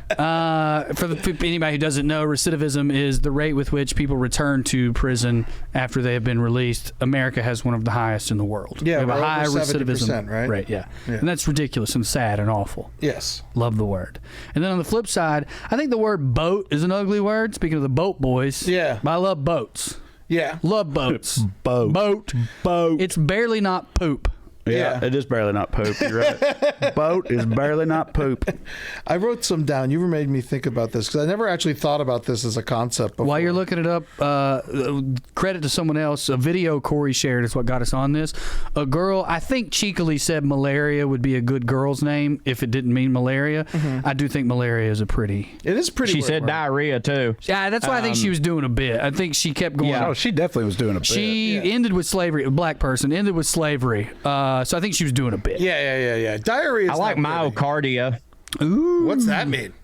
For anybody who doesn't know, recidivism is the rate with which people return to prison after they have been released. America has one of the highest in the world. Yeah, we have a high recidivism rate. Yeah, and that's ridiculous and sad and awful. Yes, love the word. And then on the flip side, I think the word boat is an ugly word. Speaking of the boat boys, but I love boats. Yeah, love boats. Boat. It's barely not poop. Yeah, it is barely not poop. You're right. Boat is barely not poop. I wrote some down. You made me think about this because I never actually thought about this as a concept before. While you're looking it up, credit to someone else. A video Corey shared is what got us on this. A girl, I think cheekily said malaria would be a good girl's name if it didn't mean malaria. Mm-hmm. I do think malaria is It is pretty. She said diarrhea too. Yeah, that's why I think she was doing a bit. I think she kept going. Yeah, she definitely was doing a bit. She ended with slavery. A black person ended with slavery. So I think she was doing a bit. Yeah. Diarrhea. I like myocardia. Ooh, what's that mean?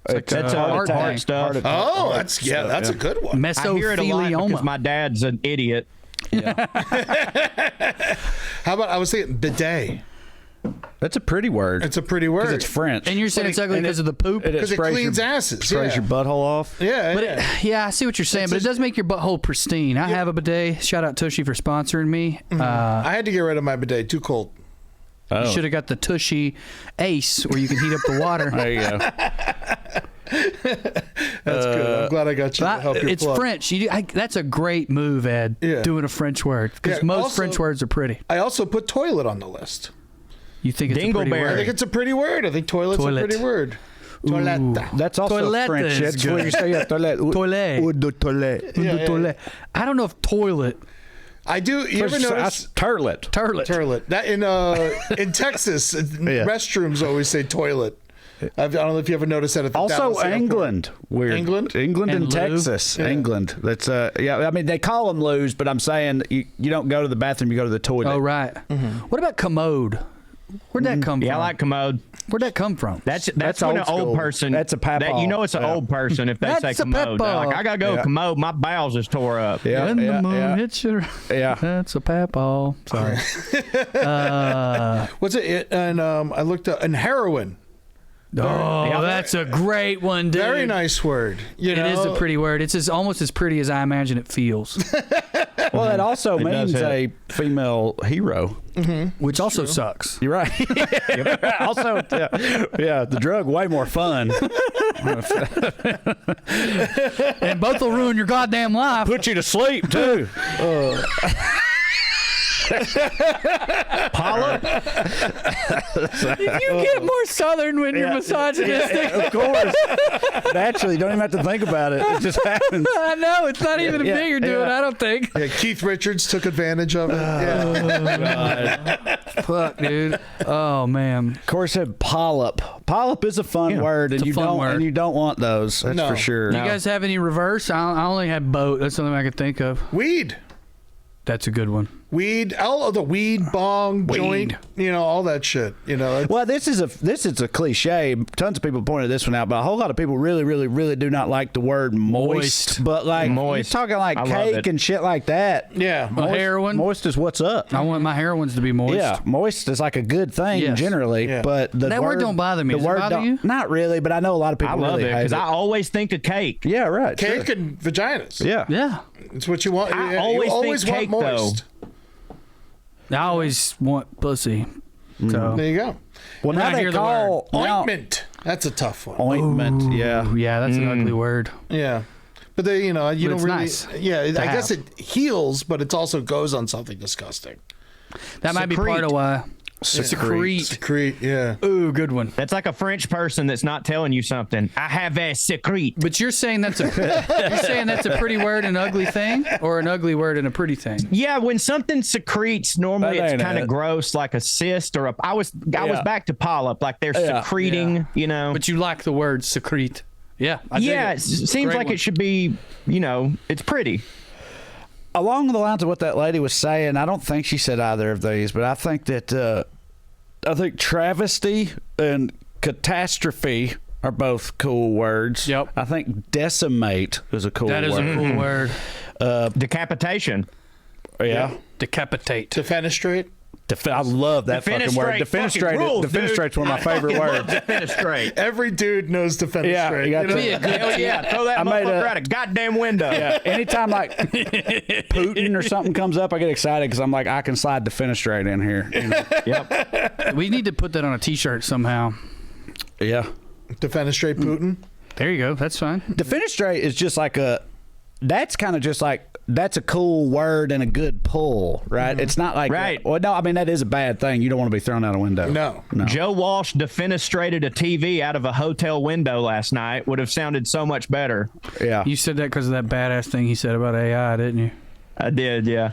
That's heart stuff. That's a good one. Mesothelioma. I hear it a lot because my dad's an idiot. Yeah. How about I was thinking bidet. That's a pretty word. It's a pretty word. Because it's French. And you're saying it's ugly because of the poop? Because it cleans asses. Sprays your butthole off. Yeah. I see what you're saying, but it does make your butthole pristine. I have a bidet. Shout out Tushy for sponsoring me. Mm-hmm. I had to get rid of my bidet. Too cold. You should have got the Tushy Ace where you can heat up the water. There you go. That's good. I'm glad I got you to help your It's plug. French. That's a great move, Ed, doing a French word. Because most French words are pretty. I also put toilet on the list. You think it's a pretty word? I think it's a pretty word. I think toilet's a pretty word. Toilette. That's also Toilette French. That's where you say toilet. Toilet. Toilet. I don't know if toilet. I do. You ever notice? Turlet. That in Texas, restrooms always say toilet. I don't know if you ever noticed that at the Also, Dallas airport. England. Weird. England? England and And Texas. Yeah. England. That's yeah. I mean, they call them loos, but I'm saying you don't go to the bathroom. You go to the toilet. Oh, right. What about commode? Where'd that come from? Yeah, I like commode. Where'd that come from? That's That's when old an old school. person. That's a papaw. You know it's an Yeah. old person if they say That's a commode. They're like, papaw. I gotta go Yeah. commode. My bowels is tore up. Yeah, When the yeah, moon yeah. hits your... Yeah. That's a papaw. Sorry. What's it? And I looked up, and heroin. Oh, Yeah. that's a great one, dude. Very nice word. You It know? is a pretty word. It's almost as pretty as I imagine it feels, Well, that also It does means hit. a female hero. which also sucks. You're right. Also, yeah, the drug way more fun. And both will ruin your goddamn life. Put you to sleep too. Polyp. You get more southern when you're misogynistic. Of course. Naturally, you don't even have to think about it. It just happens. I know. It's not even a Yeah, thing you're doing, yeah. I don't think. Yeah, Keith Richards took advantage of it. Yeah. Fuck, dude. Oh, man. Of course, polyp. Polyp is a fun word, and it's a you fun don't word. and you don't want those. That's No. for sure. You guys have any reverse? I only had boat. That's something I could think of. Weed. That's a good one. Weed, all the weed, bong, joint, all that shit. Well, this is a cliche. Tons of people pointed this one out, but a whole lot of people really, really, really do not like the word moist. But like, Moist. you're talking like I love cake it. and shit like that. yeah. Heroin. Moist is what's up. I want my heroines to be moist. Yeah, moist is like a good thing Yes. generally, Yeah. but the That word don't bother me. The Does it word bother don't- you? Not really, but I know a lot of people I love really it hate because I always think of cake. Yeah, right. Cake sure. and vaginas. Yeah. Yeah. It's what you want. I You always think want cake, moist. I always want pussy. So. There you go. Well, When now I they hear the call now- Ointment. That's a tough one. Ointment. Yeah. Yeah, that's an ugly word. Yeah. But they, you don't it's really. nice Yeah, I guess have. it heals, but it also goes on something disgusting. That might be part of why. Secrete. Secrete. Yeah. Ooh, good one. That's like a French person that's not telling you something. I have a secret. But you're saying that's a pretty word and ugly thing, or an ugly word and a pretty thing? Yeah, when something secretes, normally That it's ain't kind it. of gross, like a cyst or a. I was back to polyp, like they're Yeah. secreting. But you like the word secrete. Yeah. I dig Yeah, it. it seems Great like one. it should be. It's pretty. Along the lines of what that lady was saying, I don't think she said either of these, but I think that I think travesty and catastrophe are both cool words. Yep. I think decimate is a cool That is word. a cool word. Decapitation. Yeah. Decapitate. Defenestrate. I love that fucking word. Defenestrate fucking rules, dude. Defenestrate's one of my favorite words. Defenestrate. Every dude knows defenestrate. Yeah, you got to- Be a good Hell yeah! Throw that I made motherfucker a- out a goddamn window. Yeah. Anytime like Putin or something comes up, I get excited because I'm like, I can slide defenestrate in here. Yep. We need to put that on a T-shirt somehow. Yeah. Defenestrate Putin. There you go. That's fine. Defenestrate is just like that's kind of just like, that's a cool word and a good pull, right? It's not like, Right. Well, no, I mean, that is a bad thing. You don't want to be thrown out a window. No. Joe Walsh defenestrated a TV out of a hotel window last night. Would have sounded so much better. Yeah. You said that because of that badass thing he said about AI, didn't you? I did, yeah.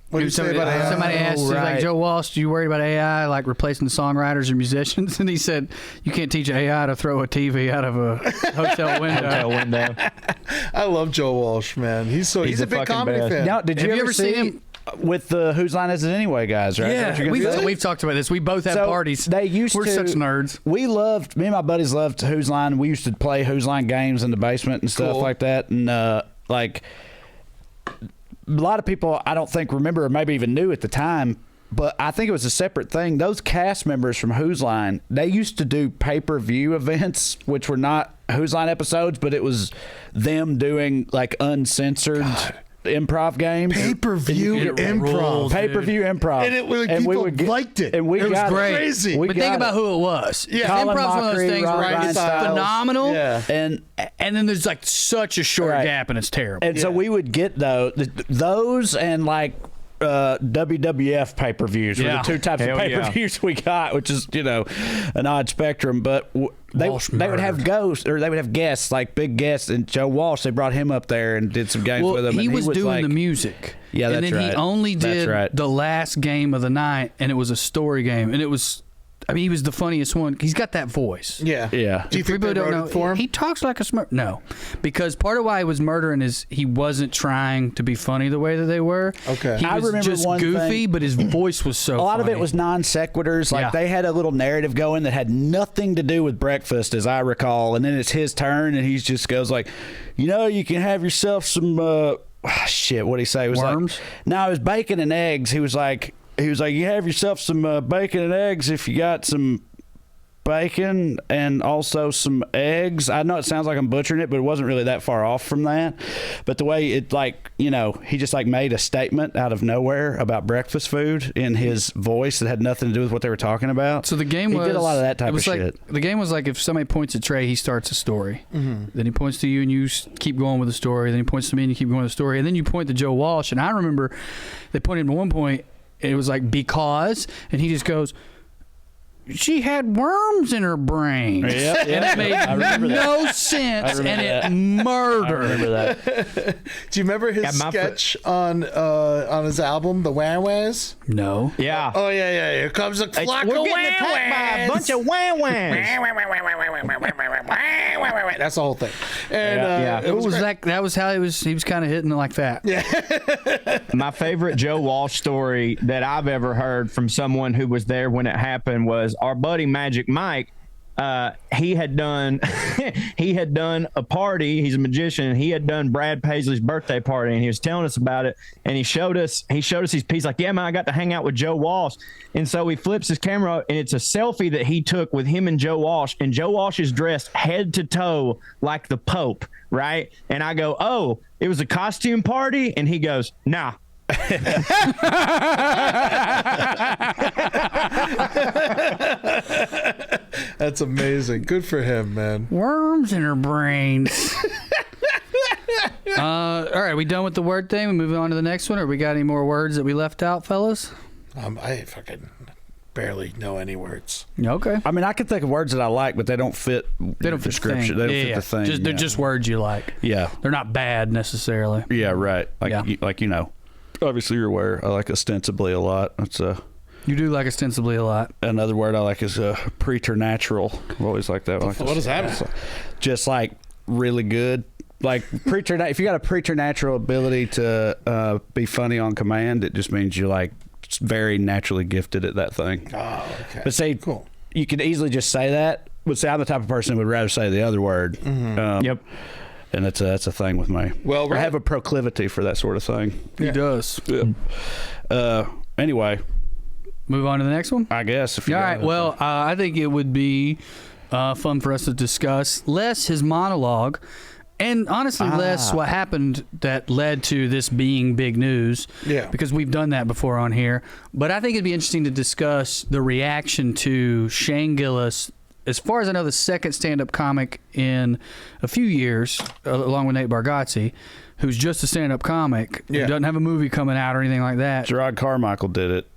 What do you say about AI? Somebody asked, he's right. like, Joe Walsh, do you worry about AI like replacing songwriters or musicians? And he said, you can't teach AI to throw a TV out of a hotel window. Hotel window. I love Joe Walsh, man. He's a the big fucking comedy best. fan. Now, did Have you you ever ever see seen him with the Whose Line Is It Anyway guys, right? Is that what you're gonna say? we've talked about this. We both had So, parties. They used We're to. such nerds. Me and my buddies loved Whose Line. We used to play Whose Line games in the basement and stuff Cool. like that. And like a lot of people, I don't think remember or maybe even knew at the time. But I think it was a separate thing. Those cast members from Whose Line, they used to do pay-per-view events, which were not Whose Line episodes, but it was them doing like uncensored improv games. Pay-per-view It improv. ruled. Pay-per-view improv. And we people would get- liked it. And we It was got great. crazy. We But got think it. about who it was. Yeah. Colin Improv's one of those Mockery, things Ryan where it's Stiles. phenomenal, Yeah. and then there's like such a short Right. gap, and it's terrible. And so we would get those and like WWF pay-per-views were Yeah. the two types Hell of pay-per-views we got, which is an odd spectrum. But they Walsh would have murdered. ghosts, or they would have guests, like big guests. And Joe Walsh, they brought him up there and did some games well, with him. he and was doing like, the music. Yeah, and that's then he right. only That's did right. the last game of the night, and it was a story game, and it was I mean, he was the funniest one. He's got that voice. Yeah. Yeah. Do you think they wrote it for him? He talks like a smart. No, because part of why he was murdering is he wasn't trying to be funny the way that they were. Okay. He I was remember just one goofy, thing. but his voice was so A lot funny. of it was non sequiturs. Like Yeah. they had a little narrative going that had nothing to do with breakfast, as I recall. And then it's his turn, and he just goes like, you can have yourself some shit. What did he say? It was Worms? like, no, it was bacon and eggs. He was like, you have yourself some bacon and eggs if you got some bacon and also some eggs. I know it sounds like I'm butchering it, but it wasn't really that far off from that. But the way it, he just like made a statement out of nowhere about breakfast food in his voice that had nothing to do with what they were talking about. So the game he was. did a lot of that type of shit. The game was like if somebody points at Trey, he starts a story. Mm-hmm. Then he points to you, and you keep going with the story. Then he points to me, and you keep going with the story. And then you point to Joe Walsh, and I remember they pointed him at one point. It was like because, and he just goes, she had worms in her brain. Yep, And it made no sense, and it murdered. I remember that. Do you remember his sketch on his album, The Wah Wahs? No. Yeah. Oh, yeah. Here comes a flock of We're wah getting attacked by a bunch of wah-wahs. That's the whole thing. And It was that was how he was kind of hitting it like that. Yeah. My favorite Joe Walsh story that I've ever heard from someone who was there when it happened was our buddy Magic Mike. He had done a party. He's a magician, and he had done Brad Paisley's birthday party, and he was telling us about it. And he showed us his piece. Like, yeah, man, I got to hang out with Joe Walsh. And so he flips his camera up, and it's a selfie that he took with him and Joe Walsh. And Joe Walsh is dressed head to toe like the Pope, right? And I go, oh, it was a costume party, and he goes, nah. That's amazing. Good for him, man. Worms in her brains. All right, we done with the word thing? We moving on to the next one, or we got any more words that we left out, fellas? I fucking barely know any words. Okay. I mean, I can think of words that I like, but they don't fit. They don't fit description. the thing. They don't fit the thing. They're just words you like. Yeah. They're not bad necessarily. Yeah. Right. Yeah. Obviously, you're aware. I like ostensibly a lot. That's You do like ostensibly a lot. another word I like is preternatural. I've always liked that. What does that mean? Just like really good. Like if you got a preternatural ability to be funny on command, it just means you're like very naturally gifted at that thing. Oh, okay. But say, cool. You could easily just say that. But say I'm the type of person who would rather say the other word. Mm-hmm. Yep. And that's a thing with me. Well, I have a proclivity for that sort of thing. He does. Yeah. Anyway, Move on to the next one? I guess. If you All got right. it. Well, I think it would be fun for us to discuss less his monologue and honestly less what happened that led to this being big news. Yeah. Because we've done that before on here. But I think it'd be interesting to discuss the reaction to Shane Gillis. As far as I know, the second stand-up comic in a few years, along with Nate Bargatze, who's just a stand-up comic, who doesn't have a movie coming out or anything like that. Gerard Carmichael did it.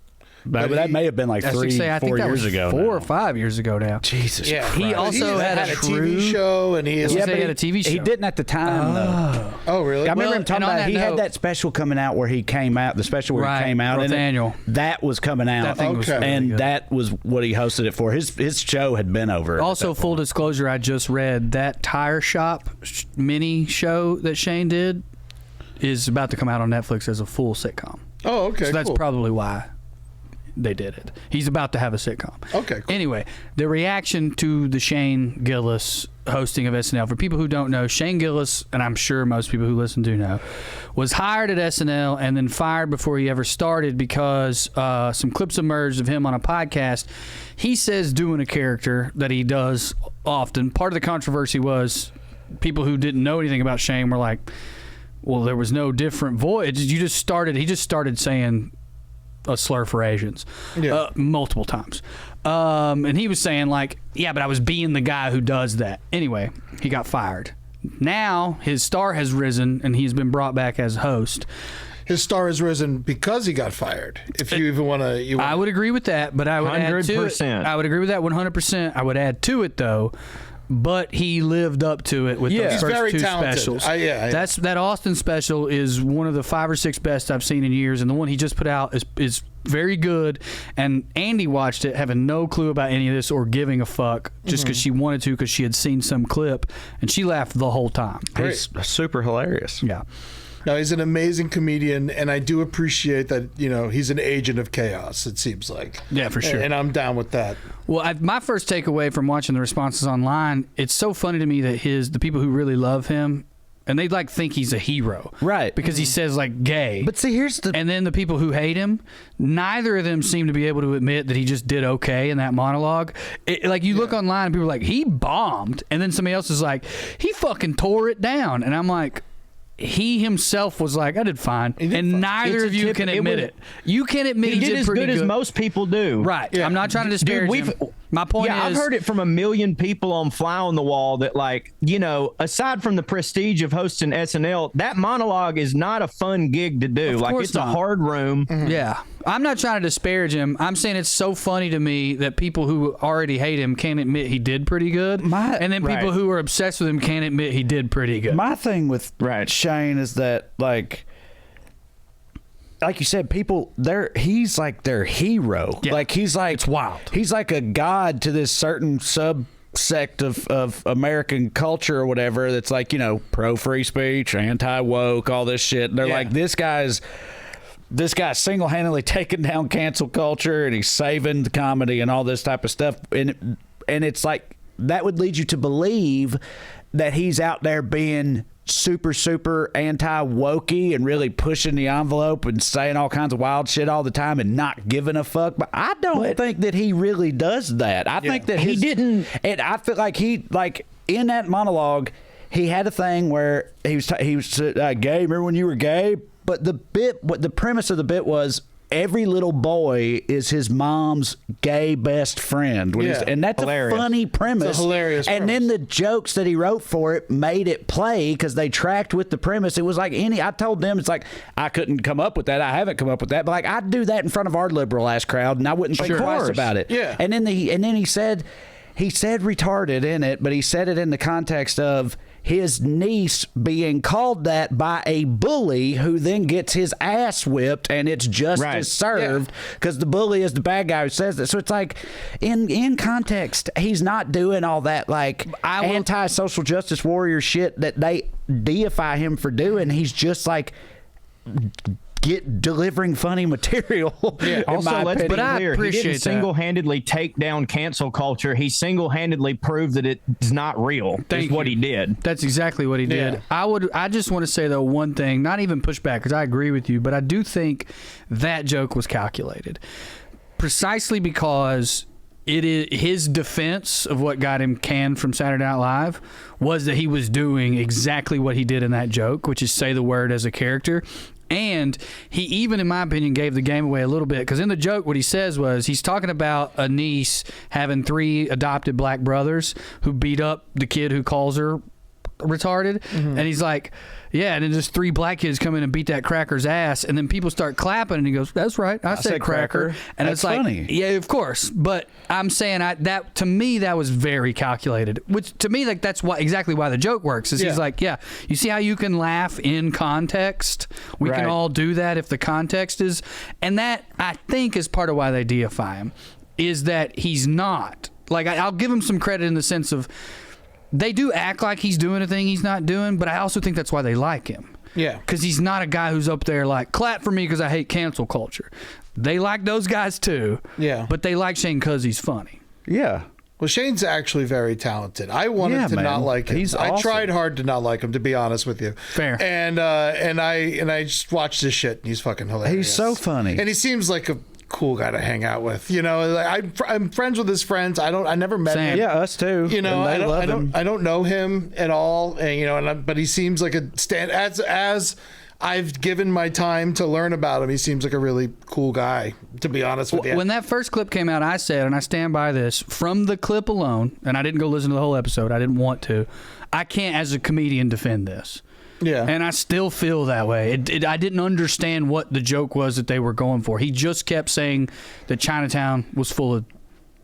But that may have been like I was gonna 3, say, I 4 think that years was ago. 4 now. or 5 years ago now. Jesus. Yeah. He also had a TV show, and he is. Yeah, but he had a TV show. He didn't at the time, though. Oh, really? I remember Well, him talking and on about that he note- had that special coming out where he came out, the special where Right, he came out. Nathaniel. That was coming out. That thing was Okay. really and good. that was what he hosted it for. His show had been over. Also, full disclosure, I just read that tire shop mini show that Shane did is about to come out on Netflix as a full sitcom. Oh, okay. So that's cool. probably why they did it. He's about to have a sitcom. Okay, cool. Anyway, the reaction to the Shane Gillis hosting of SNL. For people who don't know, Shane Gillis, and I'm sure most people who listen do know, was hired at SNL and then fired before he ever started because some clips emerged of him on a podcast. He says doing a character that he does often. Part of the controversy was people who didn't know anything about Shane were like, well, there was no different voice. He just started saying a slur for Asians multiple times. And he was saying like, yeah, but I was being the guy who does that. Anyway, he got fired. Now his star has risen and he's been brought back as host. His star has risen because he got fired. If you even want to, I would agree with that, but I would add to it. 100%. I would agree with that 100%. I would add to it though. but he lived up to it with those He's first very 2 talented. specials. That Austin special is one of the 5 or 6 best I've seen in years, and the one he just put out is very good. And Andy watched it having no clue about any of this or giving a fuck, just because she wanted to, because she had seen some clip, and she laughed the whole time. He's super hilarious. Yeah. No, he's an amazing comedian, and I do appreciate that, he's an agent of chaos, it seems like. Yeah, for sure. And I'm down with that. Well, my first takeaway from watching the responses online, it's so funny to me that the people who really love him, and they think he's a hero. Right. Because he says gay. But see, here's the... And then the people who hate him, neither of them seem to be able to admit that he just did okay in that monologue. You look online and people are like, he bombed. And then somebody else is like, he fucking tore it down. And I'm like... He himself was like, I did fine. And neither of you can admit it. You can't admit he did as pretty good as most people do. Right. Yeah. I'm not trying to disparage him. My point is... I've heard it from a million people on Fly on the Wall that, aside from the prestige of hosting SNL, that monologue is not a fun gig to do. It's a hard room. Mm-hmm. Yeah. I'm not trying to disparage him. I'm saying it's so funny to me that people who already hate him can't admit he did pretty good. And then people who are obsessed with him can't admit he did pretty good. My thing with Shane is that, like you said, people, he's like their hero. Yeah. He's like... It's wild. He's like a god to this certain subsect of American culture or whatever that's pro free speech, anti woke, all this shit. And they're like, this guy's single-handedly taking down cancel culture, and he's saving the comedy and all this type of stuff. And it's like, that would lead you to believe that he's out there being super, super anti-wokey and really pushing the envelope and saying all kinds of wild shit all the time and not giving a fuck. But I don't think that he really does that. I think that he didn't. And I feel like in that monologue, he had a thing where he was gay. Remember when you were gay? But the premise of the bit was every little boy is his mom's gay best friend. And that's hilarious. A funny premise. It's a hilarious premise. And then the jokes that he wrote for it made it play because they tracked with the premise. It was like I told them, it's like, I couldn't come up with that. I haven't come up with that. But I'd do that in front of our liberal ass crowd and I wouldn't think twice about it. Yeah. And then he said retarded in it, but he said it in the context of his niece being called that by a bully who then gets his ass whipped, and it's justice served because the bully is the bad guy who says that. So it's like, in context, he's not doing all that anti-social justice warrior shit that they deify him for doing. He's just delivering funny material. Also, let's be clear. He didn't that. single-handedly take down cancel culture. He single-handedly proved that it's not real. That's what he did. That's exactly what he did. I just want to say, though, one thing, not even push back, because I agree with you, but I do think that joke was calculated. Precisely because it is his defense of what got him canned from Saturday Night Live was that he was doing exactly what he did in that joke, which is say the word as a character. And he even, in my opinion, gave the game away a little bit, because in the joke what he says was he's talking about a niece having 3 adopted black brothers who beat up the kid who calls her retarded. And he's like, yeah, and then just 3 black kids come in and beat that cracker's ass, and then people start clapping, and he goes, that's right, I said cracker. And that's it's like, funny. Yeah, of course, but I'm saying that to me that was very calculated, which to me that's exactly why the joke works, is he's like, yeah, you see how you can laugh in context? We can all do that if the context is, and that I think is part of why they deify him, is that he's not, I'll give him some credit in the sense of, they do act like he's doing a thing he's not doing, but I also think that's why they like him. Yeah. Because he's not a guy who's up there like, clap for me because I hate cancel culture. They like those guys too. Yeah. But they like Shane because he's funny. Yeah. Well, Shane's actually very talented. I wanted to not like him. He's I awesome. tried hard to not like him, to be honest with you. Fair. And I just watched his shit, and he's fucking hilarious. He's so funny. And he seems like a cool guy to hang out with. I'm friends with his friends. I never met him. Yeah, us too. I don't know him at all. And but he seems like as I've given my time to learn about him, he seems like a really cool guy, to be honest with you. When that first clip came out, I said, and I stand by this, from the clip alone, and I didn't go listen to the whole episode, I didn't want to, I can't as a comedian defend this. Yeah. And I still feel that way. I didn't understand what the joke was that they were going for. He just kept saying that Chinatown was full of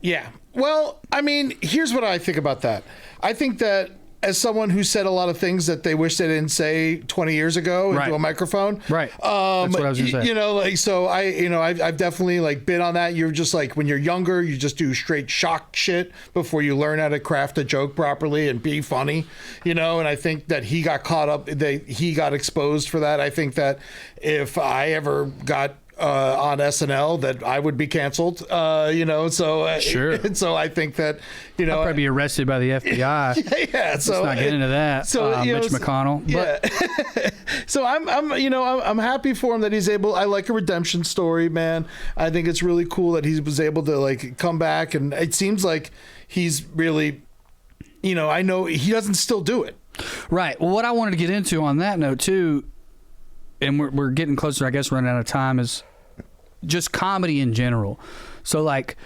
Yeah. Well, I mean, here's what I think about that. I think that as someone who said a lot of things that they wish they didn't say 20 years ago into a microphone. Right. That's what I was going to say. You know, like, so I've definitely like been on that. You're just like, when you're younger, you just do straight shock shit before you learn how to craft a joke properly and be funny, you know? And I think that he got caught up, he got exposed for that. I think that if I ever got on SNL, that I would be canceled, you know, so sure. So I think that, you know, I'll probably be arrested by the FBI. Yeah, so let's not get into that. So Mitch McConnell. Yeah. So I'm happy for him that he's able. I like a redemption story, man. I think it's really cool that he was able to like come back, and it seems like he's really, you know, I know he doesn't still do it. Right. Well, what I wanted to get into on that note too, and we're getting closer, I guess, running out of time, is just comedy in general. So like,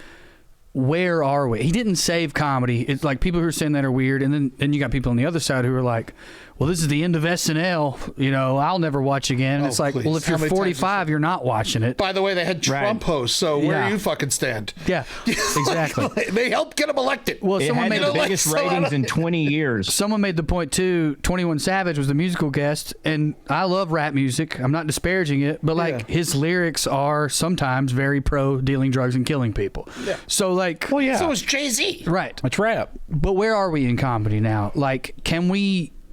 where are we? He didn't save comedy. It's like people who are saying that are weird, and then you got people on the other side who are like, well, this is the end of SNL, you know, I'll never watch again. And it's like, please. well, if you're 45, you're not watching it. By the way, they had Trump hosts, so where do you fucking stand? Yeah, exactly. They helped get him elected. Well, It someone had made the the biggest ratings in 20 years. Someone made the point too. 21 Savage was the musical guest, and I love rap music. I'm not disparaging it, but like his lyrics are sometimes very pro dealing drugs and killing people. Yeah. So like, Well, yeah. So is Jay-Z. right. It's rap. But where are we in comedy now? Like,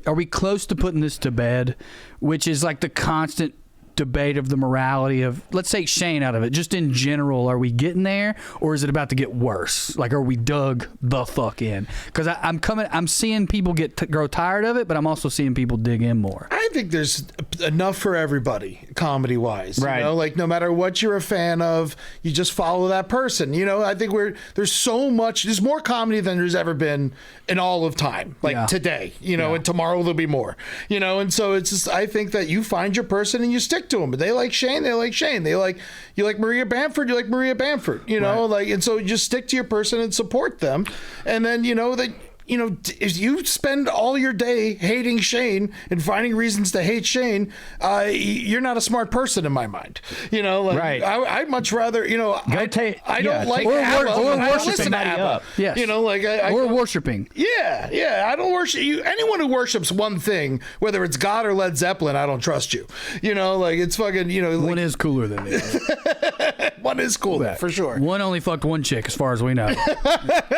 are we close to putting this to bed? Which is like the constant debate of the morality of, let's take Shane out of it. Just in general, are we getting there, or is it about to get worse? Like, are we dug the fuck in? Because I'm seeing people grow tired of it, but I'm also seeing people dig in more. I think there's enough for everybody, comedy-wise. Right. You know, like no matter what you're a fan of, you just follow that person. You know, I think there's so much. There's more comedy than there's ever been in all of time. Like today, you know, and tomorrow there'll be more. You know, and so it's just, I think that you find your person and you stick to them. But they like Shane, they like Shane. You like Maria Bamford, you like Maria Bamford. You know, like, and so you just stick to your person and support them, and then you know that. You know, if you spend all your day hating Shane and finding reasons to hate Shane, you're not a smart person in my mind. You know, like, right. I'd much rather, you know, I don't like ABBA, or I worship listen to ABBA. up. Yes. You know, like or worshiping. Yeah, I don't worship you. Anyone who worships one thing, whether it's God or Led Zeppelin, I don't trust you. You know, like it's fucking, you know, like, One is cooler than the other. one is cooler for sure. One only fucked one chick, as far as we know.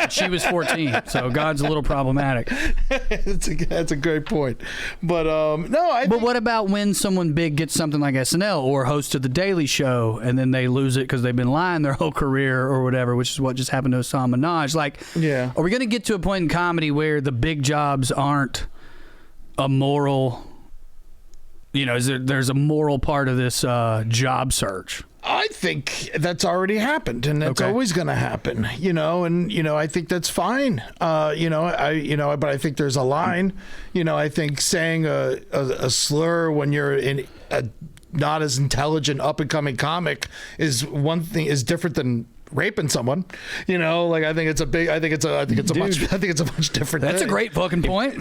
She was 14, so God's a little problematic. That's a great point. But no, But what about when someone big gets something like SNL or hosted The Daily Show, and then they lose it because they've been lying their whole career or whatever, which is what just happened to Hassan Minaj. Like, are we going to get to a point in comedy where the big jobs aren't a moral, you know, there's a moral part of this job search? I think that's already happened, and that's always going to happen, you know, and, you know, I think that's fine. But I think there's a line, you know, I think saying a slur when you're in a not as intelligent up and coming comic is one thing, is different than raping someone, you know. Like I think it's a much different. That's thing. a great fucking point.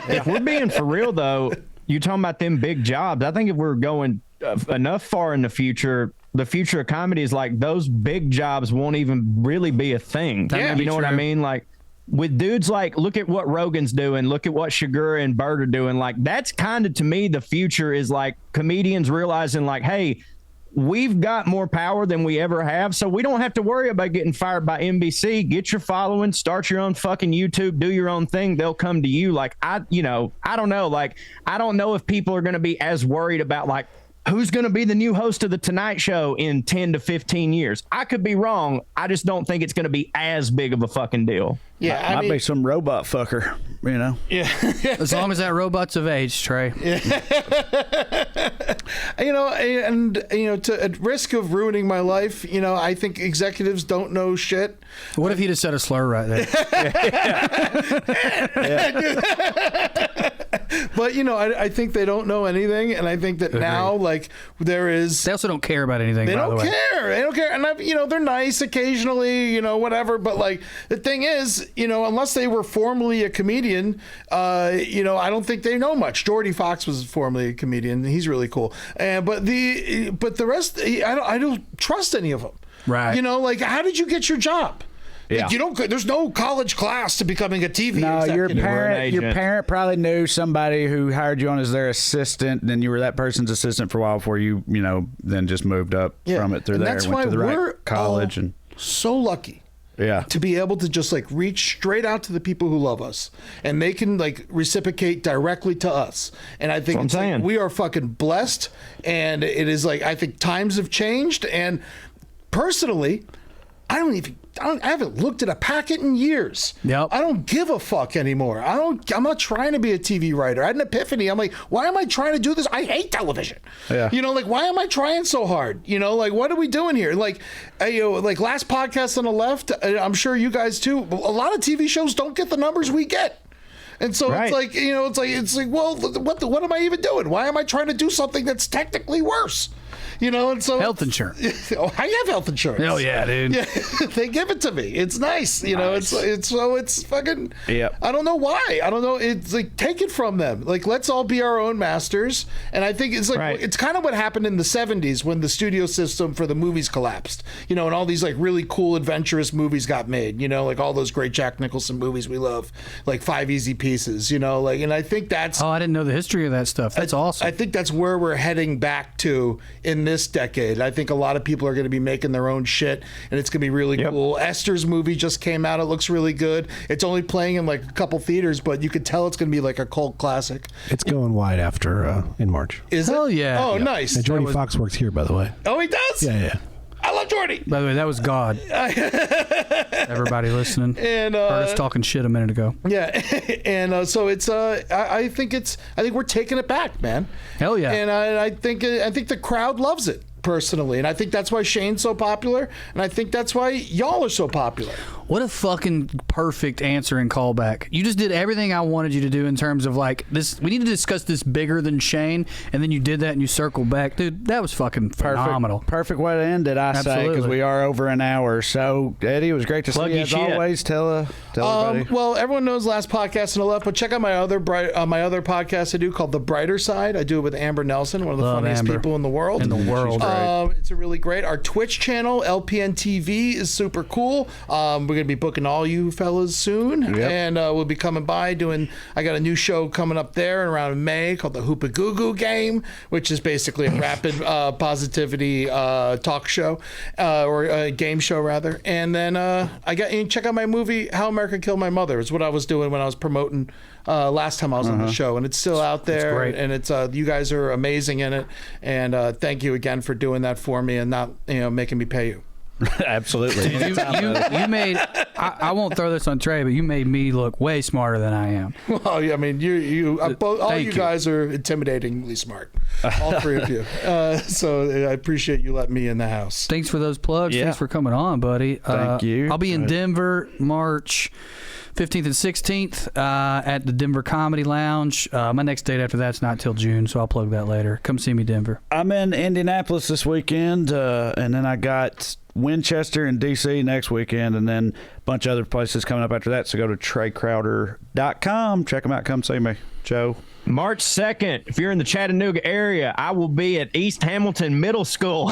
If we're being for real though, you're talking about them big jobs. I think if we're going enough far in the future of comedy is like those big jobs won't even really be a thing. Yeah, you know what I mean? Like with dudes, like look at what Rogan's doing, look at what Shagura and Bert are doing. Like that's kind of, to me, the future is like comedians realizing like, hey, we've got more power than we ever have, so we don't have to worry about getting fired by NBC. Get your following, start your own fucking YouTube, do your own thing. They'll come to you. Like I don't know. Like I don't know if people are going to be as worried about like who's going to be the new host of the Tonight Show in 10 to 15 years. I could be wrong. I just don't think it's going to be as big of a fucking deal. Yeah, Might be some robot fucker, you know. Yeah. As long as that robot's of age, Trey. You know, and you know, at risk of ruining my life, you know, I think executives don't know shit. What if he just said a slur right there? But you know, I think they don't know anything, and I think that now, like, there is. They also don't care about anything. They by don't the way. care. They don't care, and you know, they're nice occasionally, you know, whatever. But like, the thing is, you know, unless they were formerly a comedian, you know, I don't think they know much. Jordy Fox was formerly a comedian. He's really cool. But the rest, I don't trust any of them. Right. You know, like, how did you get your job? Yeah. You don't. There's no college class to becoming a TV No, executive. your parent probably knew somebody who hired you on as their assistant, and then you were that person's assistant for a while before you then just moved up from it through and there, that's went why to the we're right college, and so lucky. Yeah. To be able to just like reach straight out to the people who love us, and they can like reciprocate directly to us. And I think it's like, we are fucking blessed, and it is like, I think times have changed. And personally, I haven't looked at a packet in years. Yep. I don't give a fuck anymore. I'm not trying to be a TV writer. I had an epiphany. I'm like, why am I trying to do this? I hate television. Yeah. Like, why am I trying so hard? Like, what are we doing here? Like, like last podcast on the left, I'm sure you guys too, a lot of TV shows don't get the numbers we get. And so it's like, it's like, well, what am I even doing? Why am I trying to do something that's technically worse? And so health insurance. Oh, I have health insurance. Hell yeah, dude. Yeah, they give it to me. It's nice. It's fucking. Yep. I don't know why. I don't know. It's like, take it from them. Like, let's all be our own masters. And I think it's like it's kind of what happened in the 70s when the studio system for the movies collapsed. And all these like really cool adventurous movies got made. Like all those great Jack Nicholson movies we love, like 5 Easy Pieces. And I think that's. Oh, I didn't know the history of that stuff. That's awesome. I think that's where we're heading back to in this decade. I think a lot of people are going to be making their own shit, and it's going to be really cool. Esther's movie just came out. It looks really good. It's only playing in like a couple theaters, but you could tell it's going to be like a cult classic. It's going wide after in March. Is Hell it? yeah. Oh, nice. And Jordy Fox works here, by the way. Oh, he does? Yeah. I love Jordy. By the way, that was God. Everybody listening. And heard us talking shit a minute ago. Yeah, and so it's. I think we're taking it back, man. Hell yeah. And I think the crowd loves it personally, and I think that's why Shane's so popular, and I think that's why y'all are so popular. What a fucking perfect answer and callback. You just did everything I wanted you to do in terms of like this. We need to discuss this bigger than Shane, and then you did that and you circled back. Dude, that was fucking phenomenal. Perfect way to end it, I say, because we are over an hour. So, Eddie, it was great to see you as always. Tell everybody. Well, everyone knows last podcast on the left, but check out my other podcast I do called The Brighter Side. I do it with Amber Nelson, one of the funniest people in the world. It's a really great. Our Twitch channel, LPN TV, is super cool. We're going to be booking all you fellas soon, and we'll be coming by I got a new show coming up there around May called the Hoopa Goo Goo Game, which is basically a rapid positivity talk show, or a game show rather. And then check out my movie How America Killed My Mother. It's what I was doing when I was promoting last time I was on the show, and it's still out there. It's great. And it's you guys are amazing in it, and thank you again for doing that for me and not making me pay you. Absolutely. You made. I won't throw this on Trey, but you made me look way smarter than I am. Well, I mean, all you guys are intimidatingly smart, all three of you. So I appreciate you letting me in the house. Thanks for those plugs. Yeah. Thanks for coming on, buddy. Thank you. I'll be in Denver March 15th and 16th at the Denver Comedy Lounge. My next date after that's not till June, so I'll plug that later. Come see me, Denver. I'm in Indianapolis this weekend, and then I got Winchester and DC next weekend, and then a bunch of other places coming up after that. So go to TreyCrowder.com. Check them out. Come see me. Joe. March 2nd, if you're in the Chattanooga area, I will be at East Hamilton Middle School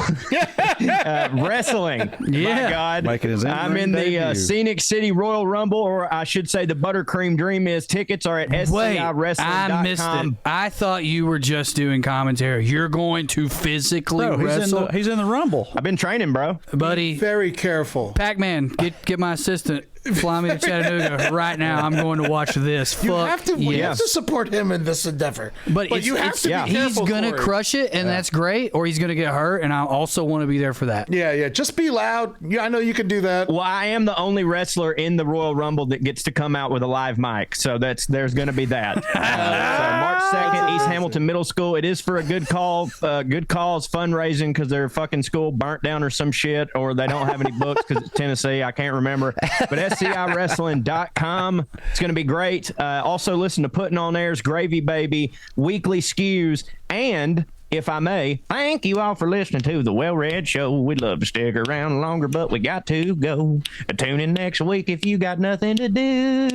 wrestling. Yeah. My God. I'm in debut. the Scenic City Royal Rumble, or I should say the Buttercream Dream is. Tickets are at SCIWrestling.com. I missed it. I thought you were just doing commentary. You're going to physically wrestle? He's in the Rumble. I've been training, bro. Buddy. Very careful. Pac-Man, get my assistant. Fly me to Chattanooga right now. I'm going to watch this. You have to support him in this endeavor. But you have to be he's careful. He's going to crush it, and that's great, or he's going to get hurt, and I also want to be there for that. Yeah. Just be loud. Yeah, I know you can do that. Well, I am the only wrestler in the Royal Rumble that gets to come out with a live mic, so there's going to be that. So March 2nd, East Hamilton Middle School. It is for a good cause fundraising because their fucking school burnt down or some shit, or they don't have any books because it's Tennessee. I can't remember. But SCIWrestling.com. It's going to be great. Also, listen to Putting on Air's Gravy Baby, Weekly Skews, and, if I may, thank you all for listening to the WellRED Show. We'd love to stick around longer, but we got to go. Tune in next week if you got nothing to do.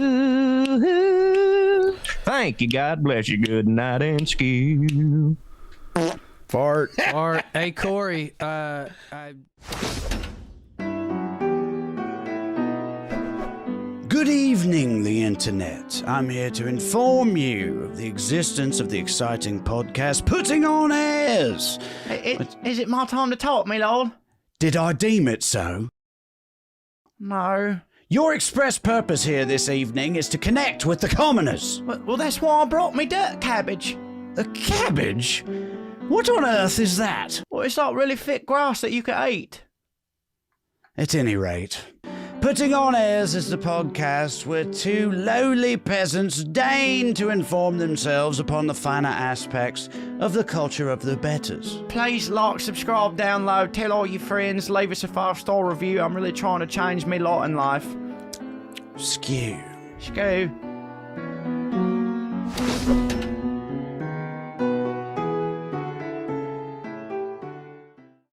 Thank you. God bless you. Good night and skew. Fart. Hey, Corey, Good evening, the internet. I'm here to inform you of the existence of the exciting podcast Putting on Airs. Is it my time to talk, me lord? Did I deem it so? No. Your express purpose here this evening is to connect with the commoners. Well, that's why I brought me dirt cabbage. A cabbage? What on earth is that? Well, it's like really thick grass that you could eat. At any rate, Putting on Airs is the podcast where two lowly peasants deign to inform themselves upon the finer aspects of the culture of the betters. Please like, subscribe, download, tell all your friends, leave us a 5-star review. I'm really trying to change me lot in life. Skew. Skoo.